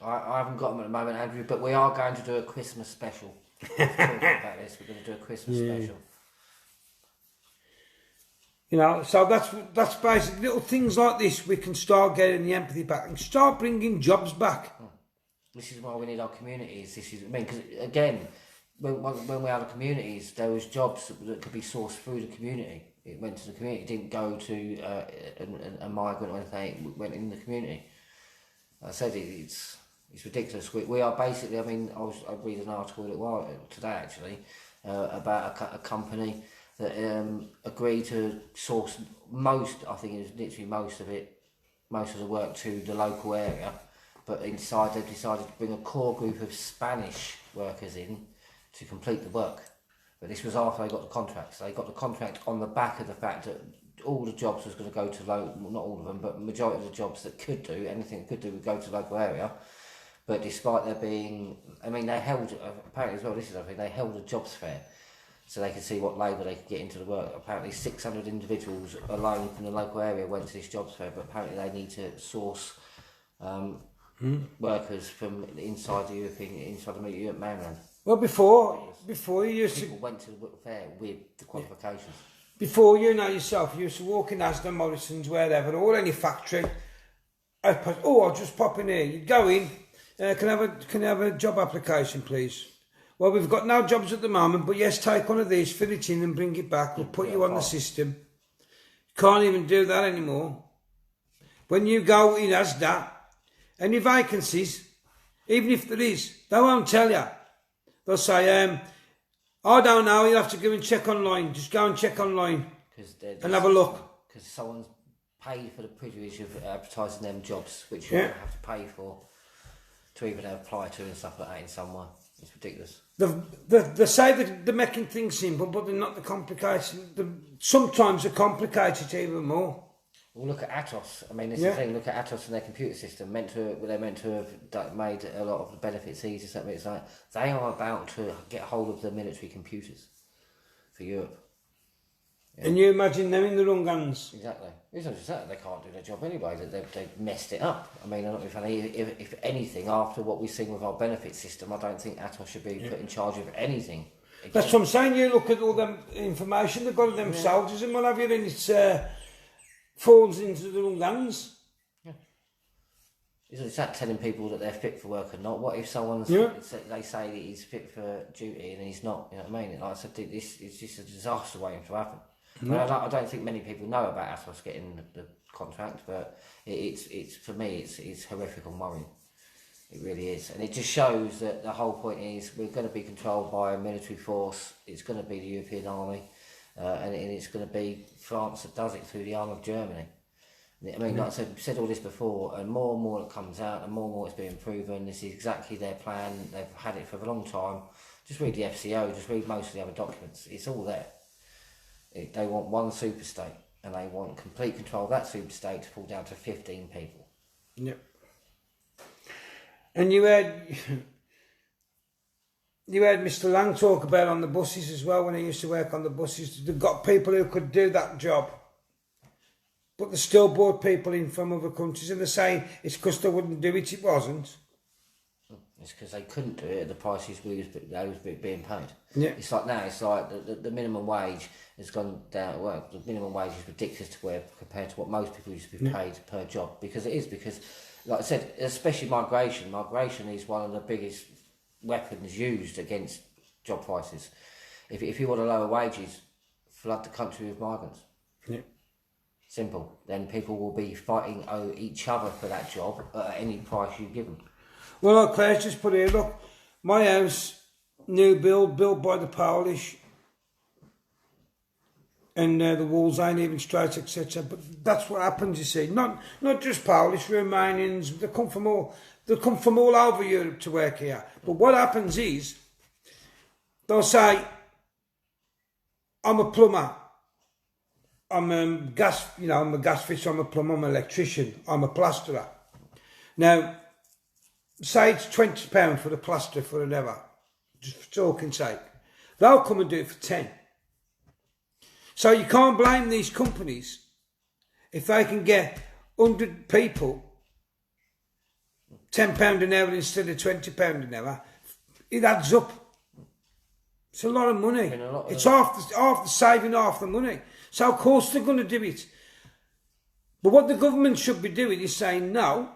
I haven't got them at the moment, Andrew, but we are going to do a Christmas special. Talking about this, we're going to do a Christmas special. You know, so that's basically little things like this. We can start getting the empathy back and start bringing jobs back. This is why we need our communities. This is, I mean, because again, when we had our communities, there was jobs that could be sourced through the community. It went to the community. It didn't go to a migrant or anything. It went in the community. I said it's ridiculous. We are basically. I mean, I read an article today actually about a company that agreed to source most. I think it was literally most of the work to the local area. But inside they've decided to bring a core group of Spanish workers in to complete the work. But this was after they got the contract. So they got the contract on the back of the fact that all the jobs was going to go to not all of them, but the majority of the jobs that could do, anything that could do would go to the local area. But despite there being, I mean, they held, apparently as well, this is the thing, they held a jobs fair so they could see what labour they could get into the work. Apparently 600 individuals alone from the local area went to this jobs fair, but apparently they need to source workers from inside the Europe mainland. Well, before you used People went to the fair with the qualifications. Before, you know yourself, you used to walk in Asda, Morrison's, wherever, or any factory. I'll just pop in here. You go in. Can I have a job application, please? Well, we've got no jobs at the moment, but yes, take one of these, fill it in, and bring it back. We'll put you on the system. Can't even do that anymore. When you go in Asda, any vacancies, even if there is, they won't tell you. They'll say, I don't know, you'll have to go and check online. Just go and check online and have a look. Because someone's paid for the privilege of advertising them jobs, which you have to pay for to even apply to and stuff like that in somewhere. It's ridiculous. They say that they're making things simple, but they're not the complication. Sometimes they complicate it even more. Well, look at Atos. I mean, this is the thing. Look at Atos and their computer system. They're meant to have made a lot of the benefits easier. So it's like they are about to get hold of the military computers for Europe. Yeah. And you imagine them in the wrong hands. Exactly. It's not just that they can't do their job anyway. They've messed it up. I mean, I'm not being funny. If anything, after what we've seen with our benefit system, I don't think Atos should be put in charge of anything. Again. That's what I'm saying. You look at all the information they've got of them soldiers and what have you, and it's falls into the wrong hands. Yeah. It's that telling people that they're fit for work or not. What if someone's they say that he's fit for duty and he's not? You know what I mean? Like I said, this is just a disaster waiting to happen. I don't think many people know about Atos getting the contract, but it's for me it's horrific and worrying. It really is, and it just shows that the whole point is we're going to be controlled by a military force. It's going to be the European army. And it's going to be France that does it through the arm of Germany. I mean, like I said all this before, and more it comes out, and more it's being proven. This is exactly their plan. They've had it for a long time. Just read the FCO, just read most of the other documents. It's all there. They want one super state, and they want complete control of that super state to fall down to 15 people. Yep. And you had Mr. Lang talk about on the buses as well when he used to work on the buses. They've got people who could do that job, but they still brought people in from other countries, and they're saying it's because they wouldn't do it. It wasn't. It's because they couldn't do it at the prices they was being paid. Yeah. It's like now, it's like the minimum wage has gone down. Well, the minimum wage is ridiculous to where compared to what most people used to be paid per job. Because like I said, especially migration. Migration is one of the biggest weapons used against job prices. If you want to lower wages, flood the country with migrants. Yeah. Simple. Then people will be fighting each other for that job at any price you give them. Well, look, Claire's just put here, look, my house, new build, built by the Polish, and the walls ain't even straight, etc. But that's what happens, you see. Not just Polish, Romanians, they come from all over Europe to work here. But what happens is, they'll say, I'm a plumber, I'm a gas fitter, I'm a plumber, I'm an electrician, I'm a plasterer. Now, say it's £20 for the plaster for an hour, just for talking's sake. They'll come and do it for 10. So you can't blame these companies if they can get 100 people £10 an hour instead of £20 an hour. It adds up. It's a lot of money. It's half the saving, half the money. So of course they're going to do it. But what the government should be doing is saying no.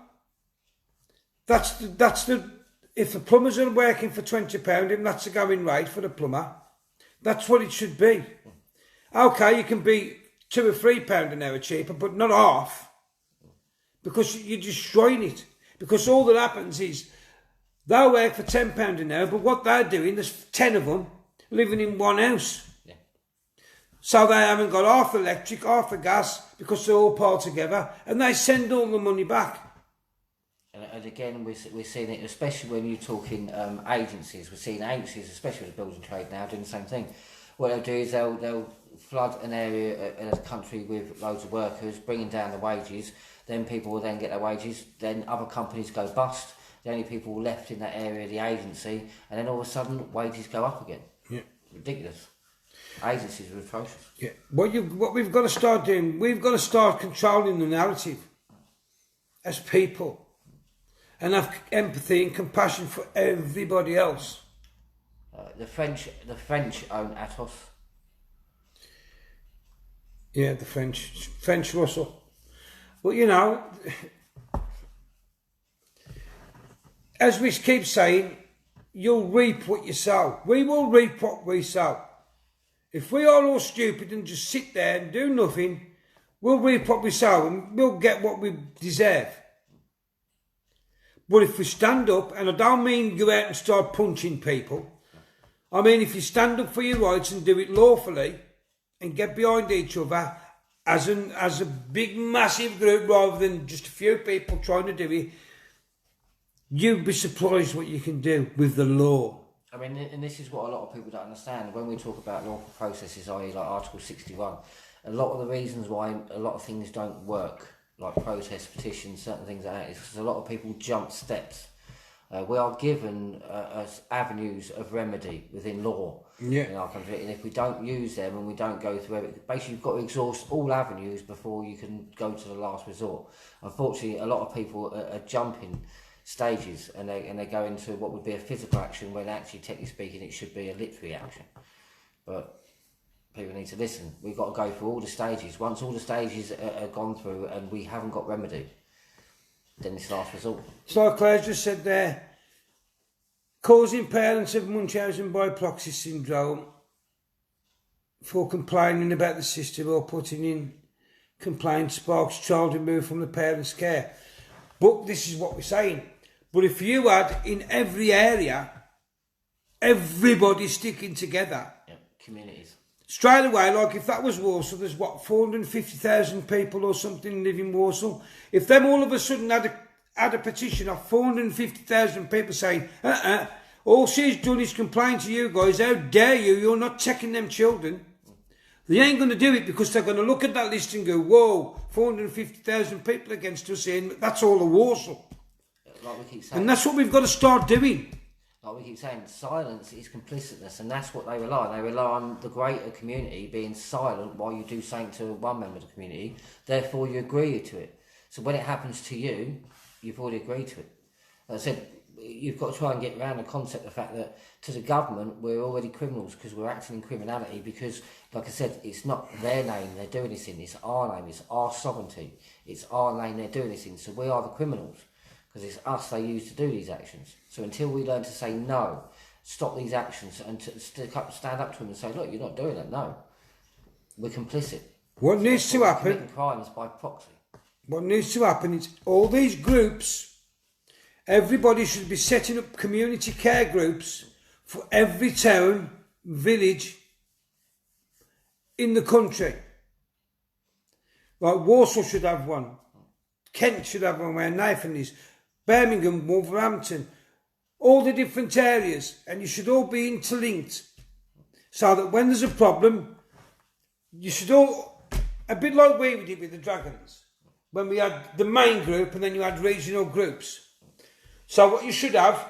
If the plumbers are working for £20 and that's the going rate for the plumber, that's what it should be. Okay, you can be £2 or £3 an hour cheaper, but not half, because you're destroying it. Because all that happens is they'll work for £10 an hour, but what they're doing, there's 10 of them living in one house. Yeah. So they haven't got half the electric, half the gas, because they're all piled together, and they send all the money back. And again, we're seeing it, especially when you're talking agencies. We're seeing agencies, especially with the building trade now, doing the same thing. What they'll do is they'll flood an area in a country with loads of workers, bringing down the wages. Then people will then get their wages. Then other companies go bust. The only people left in that area, the agency, and then all of a sudden wages go up again. Yeah, ridiculous. Agencies are atrocious. Yeah, what we've got to start doing, we've got to start controlling the narrative as people, and have empathy and compassion for everybody else. The French own Atos. Yeah, the French Russell. But you know, as we keep saying, you'll reap what you sow. We will reap what we sow. If we are all stupid and just sit there and do nothing, we'll reap what we sow and we'll get what we deserve. But if we stand up, and I don't mean go out and start punching people, I mean if you stand up for your rights and do it lawfully and get behind each other as a big massive group rather than just a few people trying to do it, you'd be surprised what you can do with the law. I mean, and this is what a lot of people don't understand. When we talk about lawful processes, i.e. like Article 61, a lot of the reasons why a lot of things don't work, like protests, petitions, certain things like that, is because a lot of people jump steps. We are given avenues of remedy within law in our country, and if we don't use them and we don't go through it, basically you've got to exhaust all avenues before you can go to the last resort. Unfortunately, a lot of people are jumping stages and they go into what would be a physical action when actually, technically speaking, it should be a literary action. But people need to listen. We've got to go through all the stages. Once all the stages are gone through and we haven't got remedy, then it's last resort. So Claire just said there, causing parents of Munchausen by proxy syndrome for complaining about the system or putting in complaint sparks child removed from the parent's care. But this is what we're saying. But if you had in every area, everybody sticking together. Yep, communities. Straight away, like if that was Walsall, there's what, 450,000 people or something live in Walsall. If them all of a sudden had a petition of 450,000 people saying, all she's done is complain to you guys, how dare you, you're not checking them children. They ain't going to do it because they're going to look at that list and go, whoa, 450,000 people against us saying that's all of Walsall. Like we keep saying. And that's what we've got to start doing. Like we keep saying, silence is complicitness, and that's what they rely on. They rely on the greater community being silent while you do something to one member of the community, therefore you agree to it. So when it happens to you, you've already agreed to it. Like I said, you've got to try and get around the concept of the fact that to the government we're already criminals because we're acting in criminality because, like I said, it's not their name they're doing this in, it's our name, it's our sovereignty, it's our name they're doing this in, so we are the criminals because it's us they use to do these actions. So until we learn to say no, stop these actions and to stand up to them and say, look, you're not doing it, no, we're complicit. What needs to happen? Committing crimes by proxy. What needs to happen is all these groups, everybody should be setting up community care groups for every town, village in the country. Like Walsall should have one, Kent should have one where Nathen is, Birmingham, Wolverhampton, all the different areas, and you should all be interlinked so that when there's a problem, you should all, a bit like we did with the Dragons, when we had the main group and then you had regional groups. So what you should have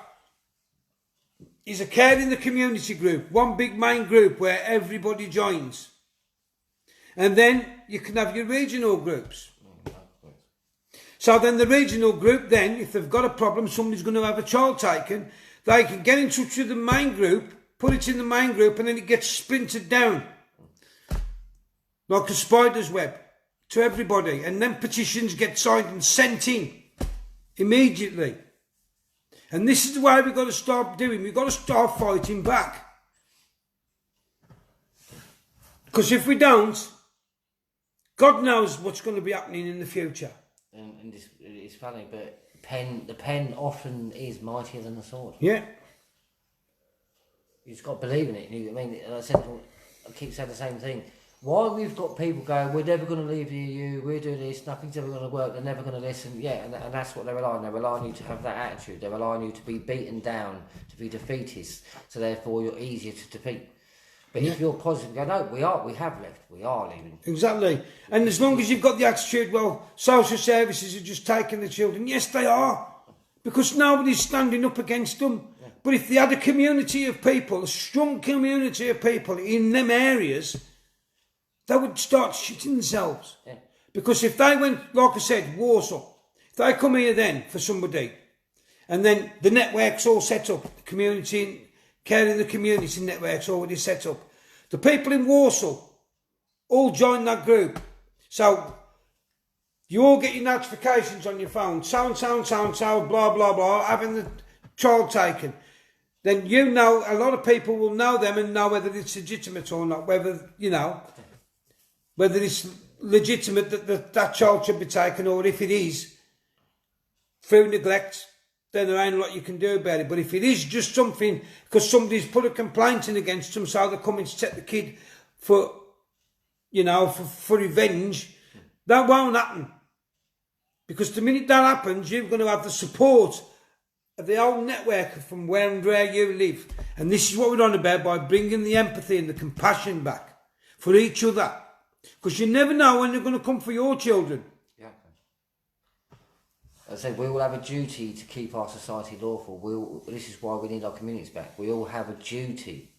is a care in the community group, one big main group where everybody joins. And then you can have your regional groups. So then the regional group then, if they've got a problem, somebody's going to have a child taken, they can get in touch with the main group put it in the main group, and then it gets splintered down like a spider's web to everybody, and then petitions get signed and sent in immediately. And this is the way we've got to start doing. We've got to start fighting back. Because if we don't, God knows what's going to be happening in the future. And it's funny, but the pen often is mightier than the sword. Yeah. You just got to believe in it. I mean, I keep saying the same thing. Why we've got people going, we're never going to leave the EU, we're doing this, nothing's ever going to work, they're never going to listen. Yeah, and that's what they rely on. They rely on you to have that attitude. They rely on you to be beaten down, to be defeatist, so therefore you're easier to defeat. But if you're positive, go, no, we have left, we are leaving. Exactly. And as long as you've got the attitude, well, social services are just taking the children. Yes, they are. Because nobody's standing up against them. Yeah. But if they had a community of people, a strong community of people in them areas, they would start shitting themselves. Yeah. Because if they went, like I said, Warsaw, if they come here then for somebody, and then the network's all set up, the community, caring the community network's already set up, the people in Warsaw all join that group. So you all get your notifications on your phone, so, blah, blah, blah, having the child taken. Then you know, a lot of people will know them and know whether it's legitimate or not, whether, you know, whether it's legitimate that child should be taken, or if it is, through neglect, then there ain't a lot you can do about it. But if it is just something, because somebody's put a complaint in against them, so they're coming to take the kid for, you know, for revenge, that won't happen. Because the minute that happens, you're going to have the support of the whole network from where you live. And this is what we're on about, by bringing the empathy and the compassion back for each other. Because you never know when they're going to come for your children. Yeah. As I said, we all have a duty to keep our society lawful. This is why we need our communities back. We all have a duty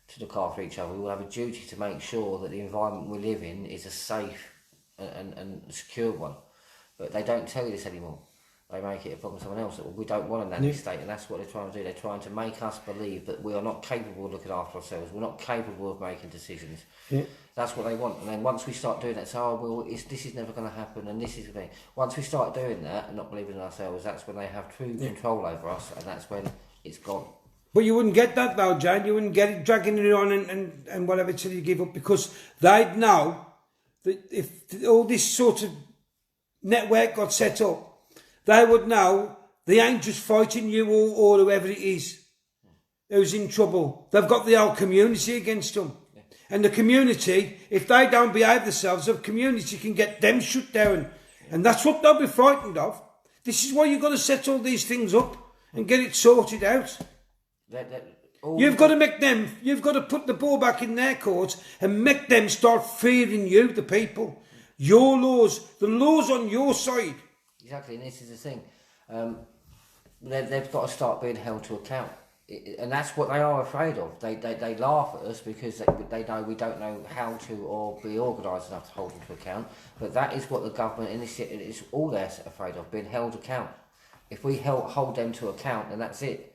to look after each other. We all have a duty to make sure that the environment we live in is a safe and secure one. But they don't tell you this anymore. They make it a problem for someone else. We don't want a nanny state, and that's what they're trying to do. They're trying to make us believe that we are not capable of looking after ourselves. We're not capable of making decisions. Yeah. That's what they want. And then once we start doing that, so, oh, well, this is never going to happen, and this is going to... Once we start doing that and not believing in ourselves, that's when they have true control over us, and that's when it's gone. But you wouldn't get that though, Jane. You wouldn't get it dragging it on and whatever till you give up, because they'd know that if all this sort of network got set up, they would know they ain't just fighting you or whoever it is who's in trouble. They've got the whole community against them. Yeah. And the community, if they don't behave themselves, the community can get them shut down. And that's what they'll be frightened of. This is why you've got to set all these things up and get it sorted out. You've got to make them, you've got to put the ball back in their court and make them start fearing you, the people. Your laws, the laws on your side. Exactly, and this is the thing. They've got to start being held to account. And that's what they are afraid of. They laugh at us because they know we don't know how to or be organised enough to hold them to account. But that is what the government, and it's all they're afraid of, being held to account. If we hold them to account, then that's it.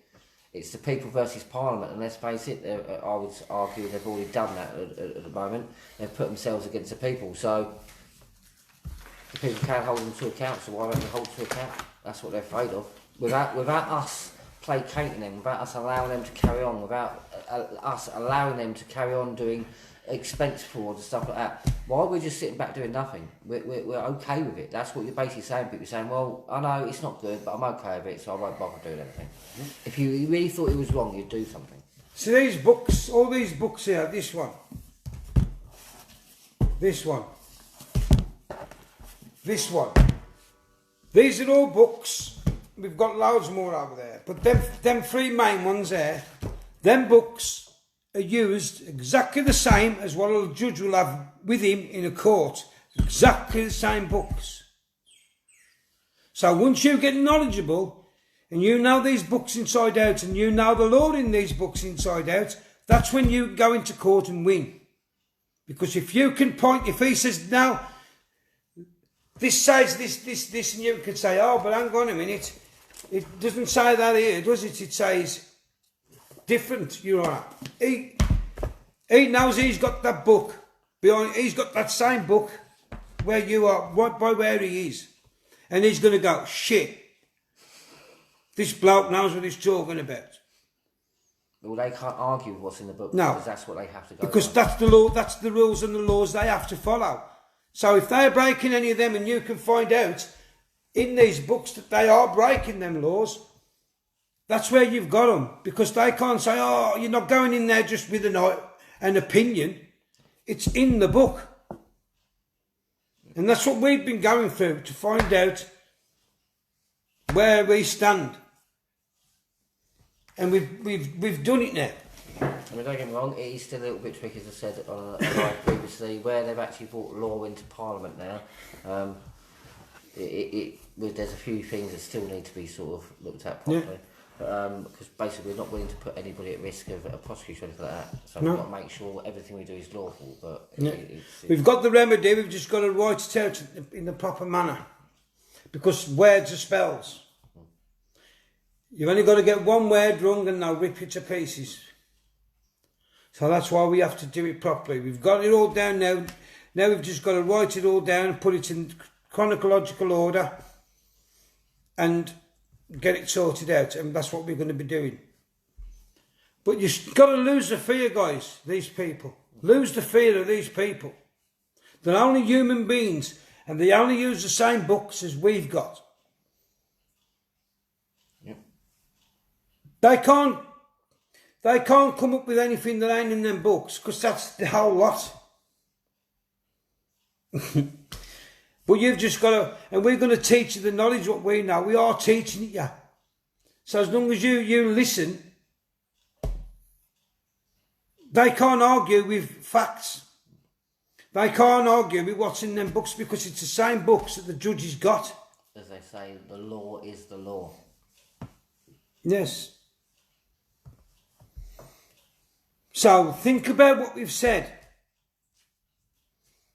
It's the people versus Parliament, and let's face it, I would argue they've already done that at the moment. They've put themselves against the people, so the people can't hold them to account, so why don't they hold to account? That's what they're afraid of. Without us placating them, without us allowing them to carry on, without us allowing them to carry on doing expense fraud and stuff like that, why are we just sitting back doing nothing? We're okay with it. That's what you're basically saying. People are saying, well, I know it's not good, but I'm okay with it, so I won't bother doing anything. If you really thought it was wrong, you'd do something. So these books, all these books here, this one, these are all books. We've got loads more over there, but them three main ones there, them books are used exactly the same as what a judge will have with him in a court. Exactly the same books. So once you get knowledgeable and you know these books inside out and you know the law in these books inside out, that's when you go into court and win. Because if you can point, if he says, now, this says this, and you can say, oh, but hang on a minute, it doesn't say that here, does it? It says, different, you know. He knows he's got that book behind. He's got that same book where you are, right by where he is, and he's going to go, shit. This bloke knows what he's talking about. Well, they can't argue with what's in the book No, because that's what they have to go because by. that's the law. That's the rules and the laws they have to follow. So if they're breaking any of them, and you can find out in these books that they are breaking them laws, that's where you've got them. Because they can't say, oh, you're not going in there just with an opinion. It's in the book. And that's what we've been going through to find out where we stand. And we've done it now. I mean, don't get me wrong, it is still a little bit tricky, as I said previously, where they've actually brought law into Parliament now. There's a few things that still need to be sort of looked at properly. Yeah. Because basically we're not willing to put anybody at risk of a prosecution or anything like that. So we've got to make sure everything we do is lawful. But we've got the remedy, we've just got to write it out in the proper manner. Because words are spells. You've only got to get one word wrong and they'll rip you to pieces. So that's why we have to do it properly. We've got it all down now. Now we've just got to write it all down and put it in chronological order and get it sorted out. And that's what we're going to be doing. But you've got to lose the fear, guys, these people. Lose the fear of these people. They're only human beings and they only use the same books as we've got. They can't come up with anything that ain't in them books, because that's the whole lot. But you've just got to, and we're going to teach you the knowledge what we know. We are teaching it you. So as long as you listen, they can't argue with facts. They can't argue with what's in them books, because it's the same books that the judges got. As they say, the law is the law. Yes. So think about what we've said.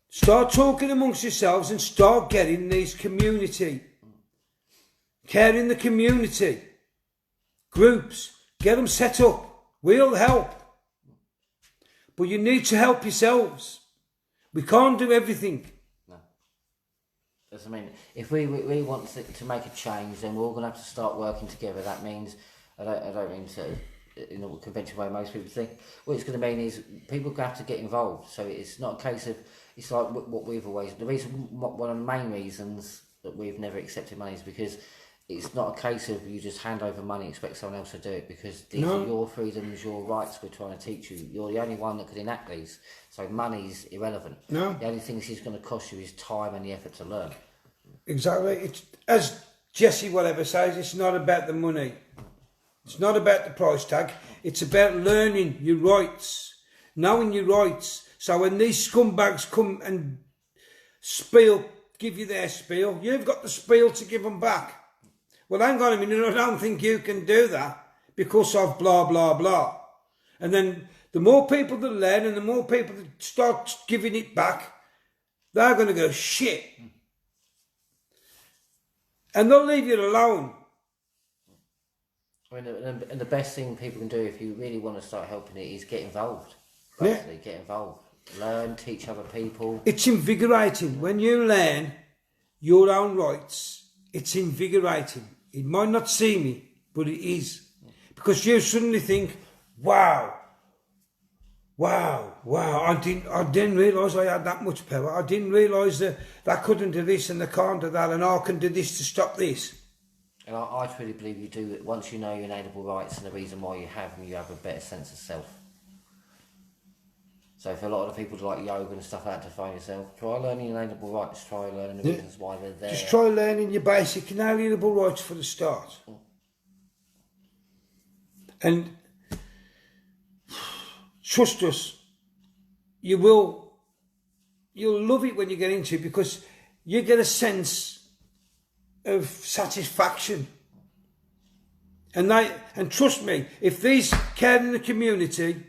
Start talking amongst yourselves and start getting these community, caring the community, groups, get them set up. We'll help. But you need to help yourselves. We can't do everything. No. That's, I mean, if we want to make a change, then we're all going to have to start working together. That means, I don't mean to, in the conventional way most people think, what it's going to mean is people have to get involved. So it's not a case of, it's like what we've always, the reason, one of the main reasons that we've never accepted money is because it's not a case of you just hand over money and expect someone else to do it, because these are your freedoms, your rights we're trying to teach you. You're the only one that can enact these. So money's irrelevant. No. The only thing this is going to cost you is time and the effort to learn. Exactly. It's, as Jesse whatever says, it's not about the money. It's not about the price tag. It's about learning your rights, knowing your rights. So when these scumbags come and give you their spiel, you've got the spiel to give them back. Well, hang on a minute, I don't think you can do that because of blah, blah, blah. And then the more people that learn and the more people that start giving it back, they're going to go, shit. And they'll leave you alone. I mean, and the best thing people can do if you really want to start helping it is get involved. Basically, get involved. Learn, teach other people. It's invigorating. When you learn your own rights, it's invigorating. It might not seem it, but it is. Because you suddenly think, wow, I didn't realise I had that much power. I didn't realise that I couldn't do this and I can't do that and I can do this to stop this. And I truly believe you do it once you know your inalienable rights and the reason why you have them, you have a better sense of self. So for a lot of the people who like yoga and stuff like that to find yourself, try learning your inalienable rights, try learning the reasons why they're there. Just try learning your basic inalienable rights for the start. And trust us, you'll love it when you get into it, because you get a sense of satisfaction. And trust me, if these care in the community,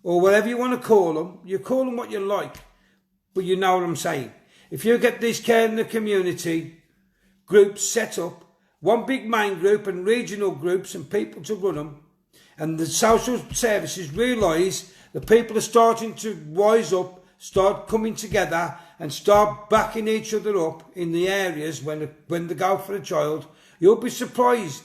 or whatever you want to call them, you call them what you like, but you know what I'm saying. If you get these care in the community groups set up, one big main group and regional groups and people to run them, And the social services realise that people are starting to rise up, start coming together and start backing each other up in the areas when they go for a child. You'll be surprised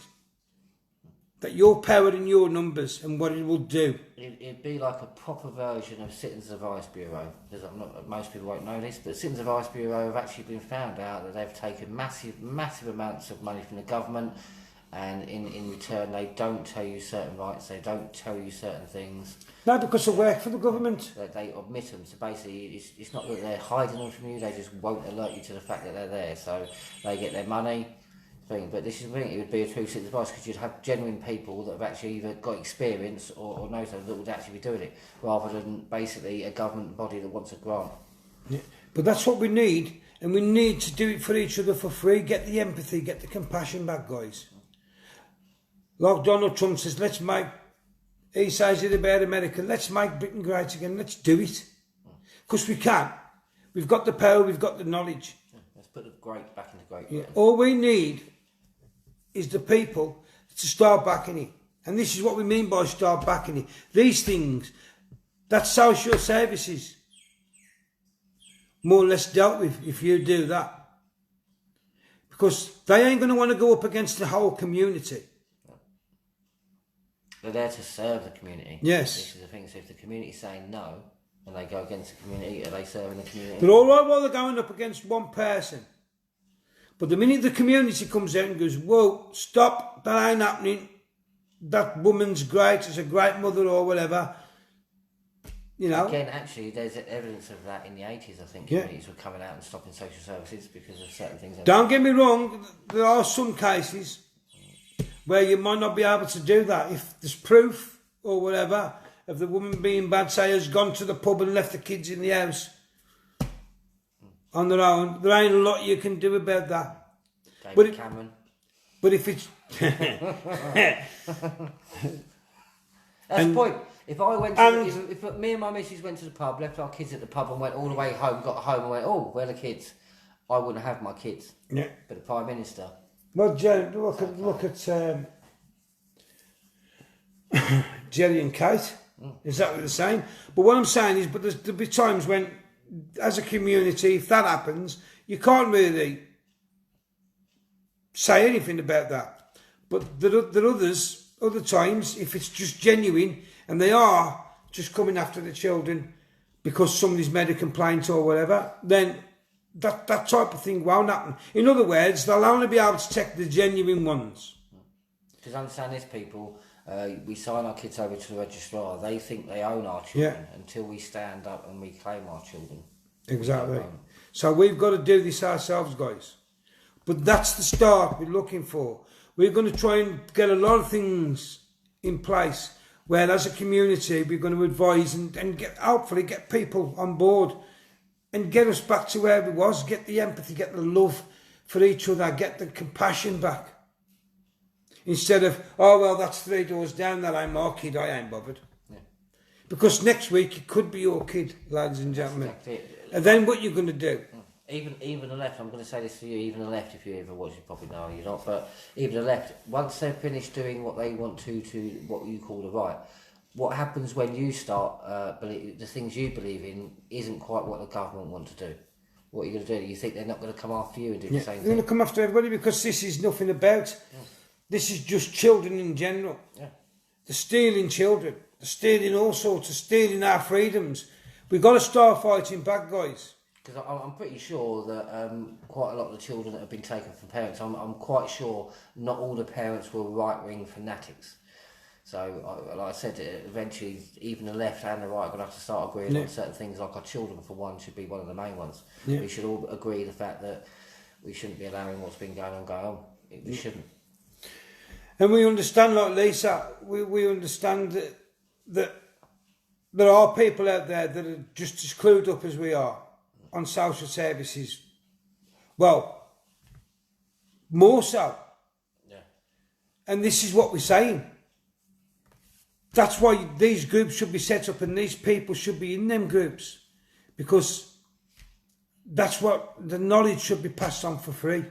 that your power in your numbers and what it will do. It'd be like a proper version of Citizens Advice Bureau, because most people won't know this, but Citizens Advice Bureau have actually been found out that they've taken massive amounts of money from the government, and in return they don't tell you certain rights, they don't tell you certain things. No, because they work for the government. They omit them, so basically it's not that they're hiding them from you, they just won't alert you to the fact that they're there, so they get their money. But this is the thing, it would be a true citizen's advice, because you'd have genuine people that have actually either got experience or know something that would actually be doing it, rather than basically a government body that wants a grant. Yeah. But that's what we need, and we need to do it for each other for free. Get the empathy, get the compassion back, guys. Like Donald Trump says, he says it about America, let's make Britain great again, let's do it. Because we can. We've got the power, we've got the knowledge. Let's put the great back into great. Yeah. All we need is the people to start backing it. And this is what we mean by start backing it. These things, that's social services, more or less dealt with if you do that. Because they ain't going to want to go up against the whole community. They're there to serve the community. Yes. This is the thing, so if the community's saying no, and they go against the community, are they serving the community? They're all right while they're going up against one person. But the minute the community comes out and goes, whoa, stop, that ain't happening, that woman's great, she's a great mother or whatever, you know. Again, actually, there's evidence of that in the 80s, I think. Yeah. Communities were coming out and stopping social services because of certain things. Don't get me wrong, there are some cases where you might not be able to do that. If there's proof or whatever of the woman being bad, say, has gone to the pub and left the kids in the house on their own, there ain't a lot you can do about that. David Cameron. But if it's... That's the point. If I went to, if me and my missus went to the pub, left our kids at the pub and went all the way home, got home and went, oh, where are the kids? I wouldn't have my kids. Yeah. But the Prime Minister... Well, Jerry, look at Jerry and Kate. Exactly the same. But what I'm saying is, but there'll be times when, as a community, if that happens, you can't really say anything about that. But there are other times, if it's just genuine, and they are just coming after the children because somebody's made a complaint or whatever, then that type of thing won't happen. In other words, they'll only be able to take the genuine ones. Because understand this, people, we sign our kids over to the registrar. They think they own our children until we stand up and we claim our children. Exactly. So we've got to do this ourselves, guys. But that's the start we're looking for. We're going to try and get a lot of things in place where, as a community, we're going to advise and hopefully get people on board and get us back to where we was, get the empathy, get the love for each other, get the compassion back. Instead of, oh, well, that's 3 doors down, that ain't my kid, I ain't bothered. Yeah. Because next week it could be your kid, ladies and gentlemen. Exactly. And then what you're going to do? Even the left, I'm going to say this to you, even the left, if you ever watch it, probably know you're not, but even the left, once they're finished doing what they want to what you call the right, what happens when you start the things you believe in isn't quite what the government want to do? What are you going to do? You think they're not going to come after you and do the same thing? They're going to come after everybody because this is nothing about. This is just children in general. Yeah. They're stealing children. They're stealing all sorts. They're stealing our freedoms. We've got to start fighting back, guys. Because I'm pretty sure that quite a lot of the children that have been taken from parents, I'm quite sure not all the parents were right-wing fanatics. So, like I said, eventually even the left and the right are going to have to start agreeing on certain things, like our children, for one, should be one of the main ones. Yeah. We should all agree the fact that we shouldn't be allowing what's been going on. We shouldn't. And we understand, like Lisa, we understand that there are people out there that are just as clued up as we are on social services. Well, more so. Yeah. And this is what we're saying. That's why these groups should be set up and these people should be in them groups. Because that's what the knowledge should be passed on for free.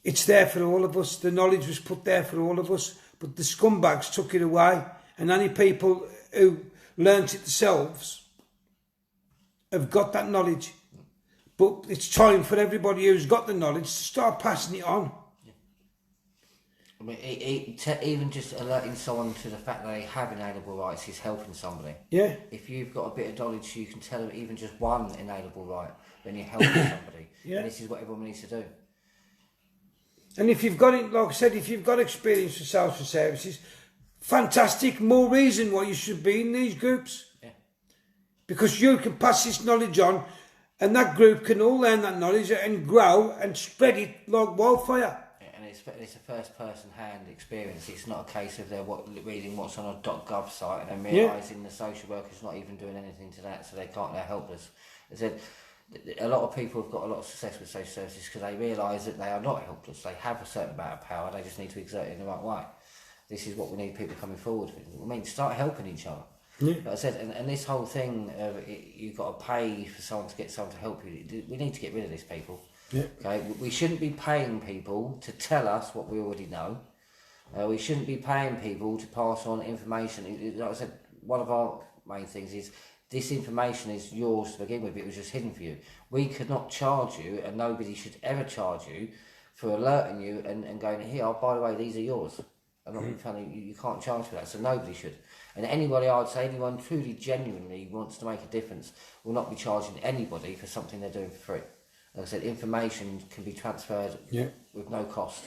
It's there for all of us. The knowledge was put there for all of us. but the scumbags took it away, and any people who learnt it themselves have got that knowledge. But it's time for everybody who's got the knowledge to start passing it on. I mean, even just alerting someone to the fact that they have inalienable rights is helping somebody. Yeah. If you've got a bit of knowledge, you can tell them even just one inalienable right, then you're helping somebody. Yeah. And this is what everyone needs to do. And if you've got it, like I said, if you've got experience with social services, fantastic, more reason why you should be in these groups. Yeah. Because you can pass this knowledge on, and that group can all learn that knowledge and grow and spread it like wildfire. And it's a first-person hand experience. It's not a case of they're reading what's on a .gov site and then realising the social worker's not even doing anything to that, so they're helpless. As I said, a lot of people have got a lot of success with social services because they realise that they are not helpless. They have a certain amount of power. They just need to exert it in the right way. This is what we need people coming forward with. I mean, start helping each other. Yeah. But I said, and this whole thing of you've got to pay for someone to get someone to help you. We need to get rid of this, people. Yeah. Okay, we shouldn't be paying people to tell us what we already know. We shouldn't be paying people to pass on information. Like I said, one of our main things is this information is yours to begin with. It was just hidden for you. We could not charge you, and nobody should ever charge you for alerting you and going, here, oh, by the way, these are yours. I'm not being funny, you can't charge for that, so nobody should. And anybody, I would say, anyone truly, genuinely wants to make a difference will not be charging anybody for something they're doing for free. Like I said, information can be transferred with no cost.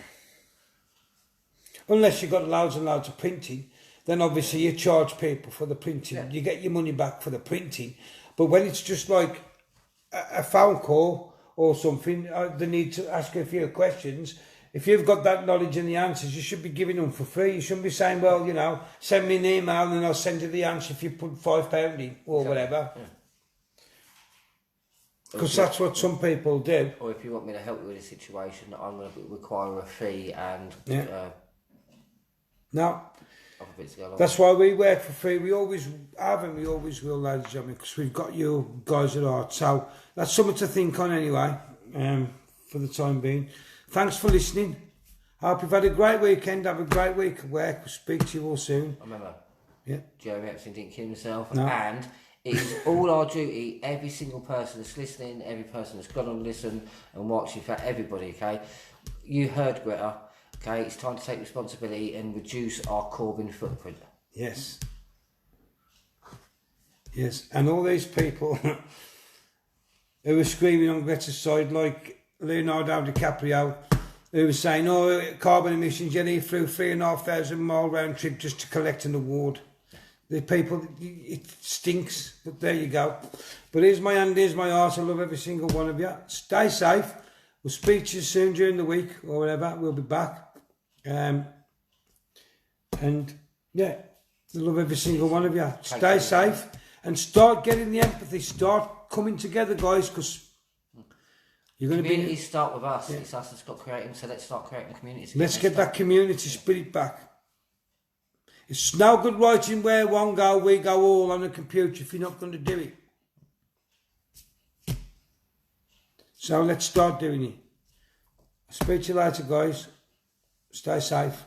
Unless you've got loads and loads of printing, then obviously you charge people for the printing. Yeah. You get your money back for the printing. But when it's just like a phone call or something, they need to ask you a few questions. If you've got that knowledge and the answers, you should be giving them for free. You shouldn't be saying, well, you know, send me an email and I'll send you the answer if you put £5 in or whatever. Yeah. Because that's what some people do. Or if you want me to help you with a situation, I'm going to require a fee and No, other bits to go along. that's why we work for free. We always have and we always will, ladies and gentlemen, because we've got you guys at heart. So that's something to think on anyway, for the time being. Thanks for listening. I hope you've had a great weekend. Have a great week of work. We'll speak to you all soon. Remember, Yeah. Jeremy Epstein didn't kill himself. No. And it is all our duty, every single person that's listening, every person that's gone and listen and watch, in fact, everybody, okay? You heard Greta, okay? It's time to take responsibility and reduce our Corbyn footprint. Yes. Yes. And all these people who were screaming on Greta's side, like Leonardo DiCaprio, who was saying, oh, carbon emissions, you need through 3,500 mile round trip just to collect an award. The people, it stinks, but there you go. But here's my hand, here's my heart. I love every single one of you. Stay safe. We'll speak to you soon during the week or whatever. We'll be back. And yeah, I love every single one of you. Stay safe and start getting the empathy. Start coming together, guys, because you're going to be. Communities start with us. Yeah. It's us that's got creating, so let's start creating communities. Let's get that community spirit back. It's no good writing where one go, we go all on a computer if you're not going to do it. So let's start doing it. I'll speak to you later, guys. Stay safe.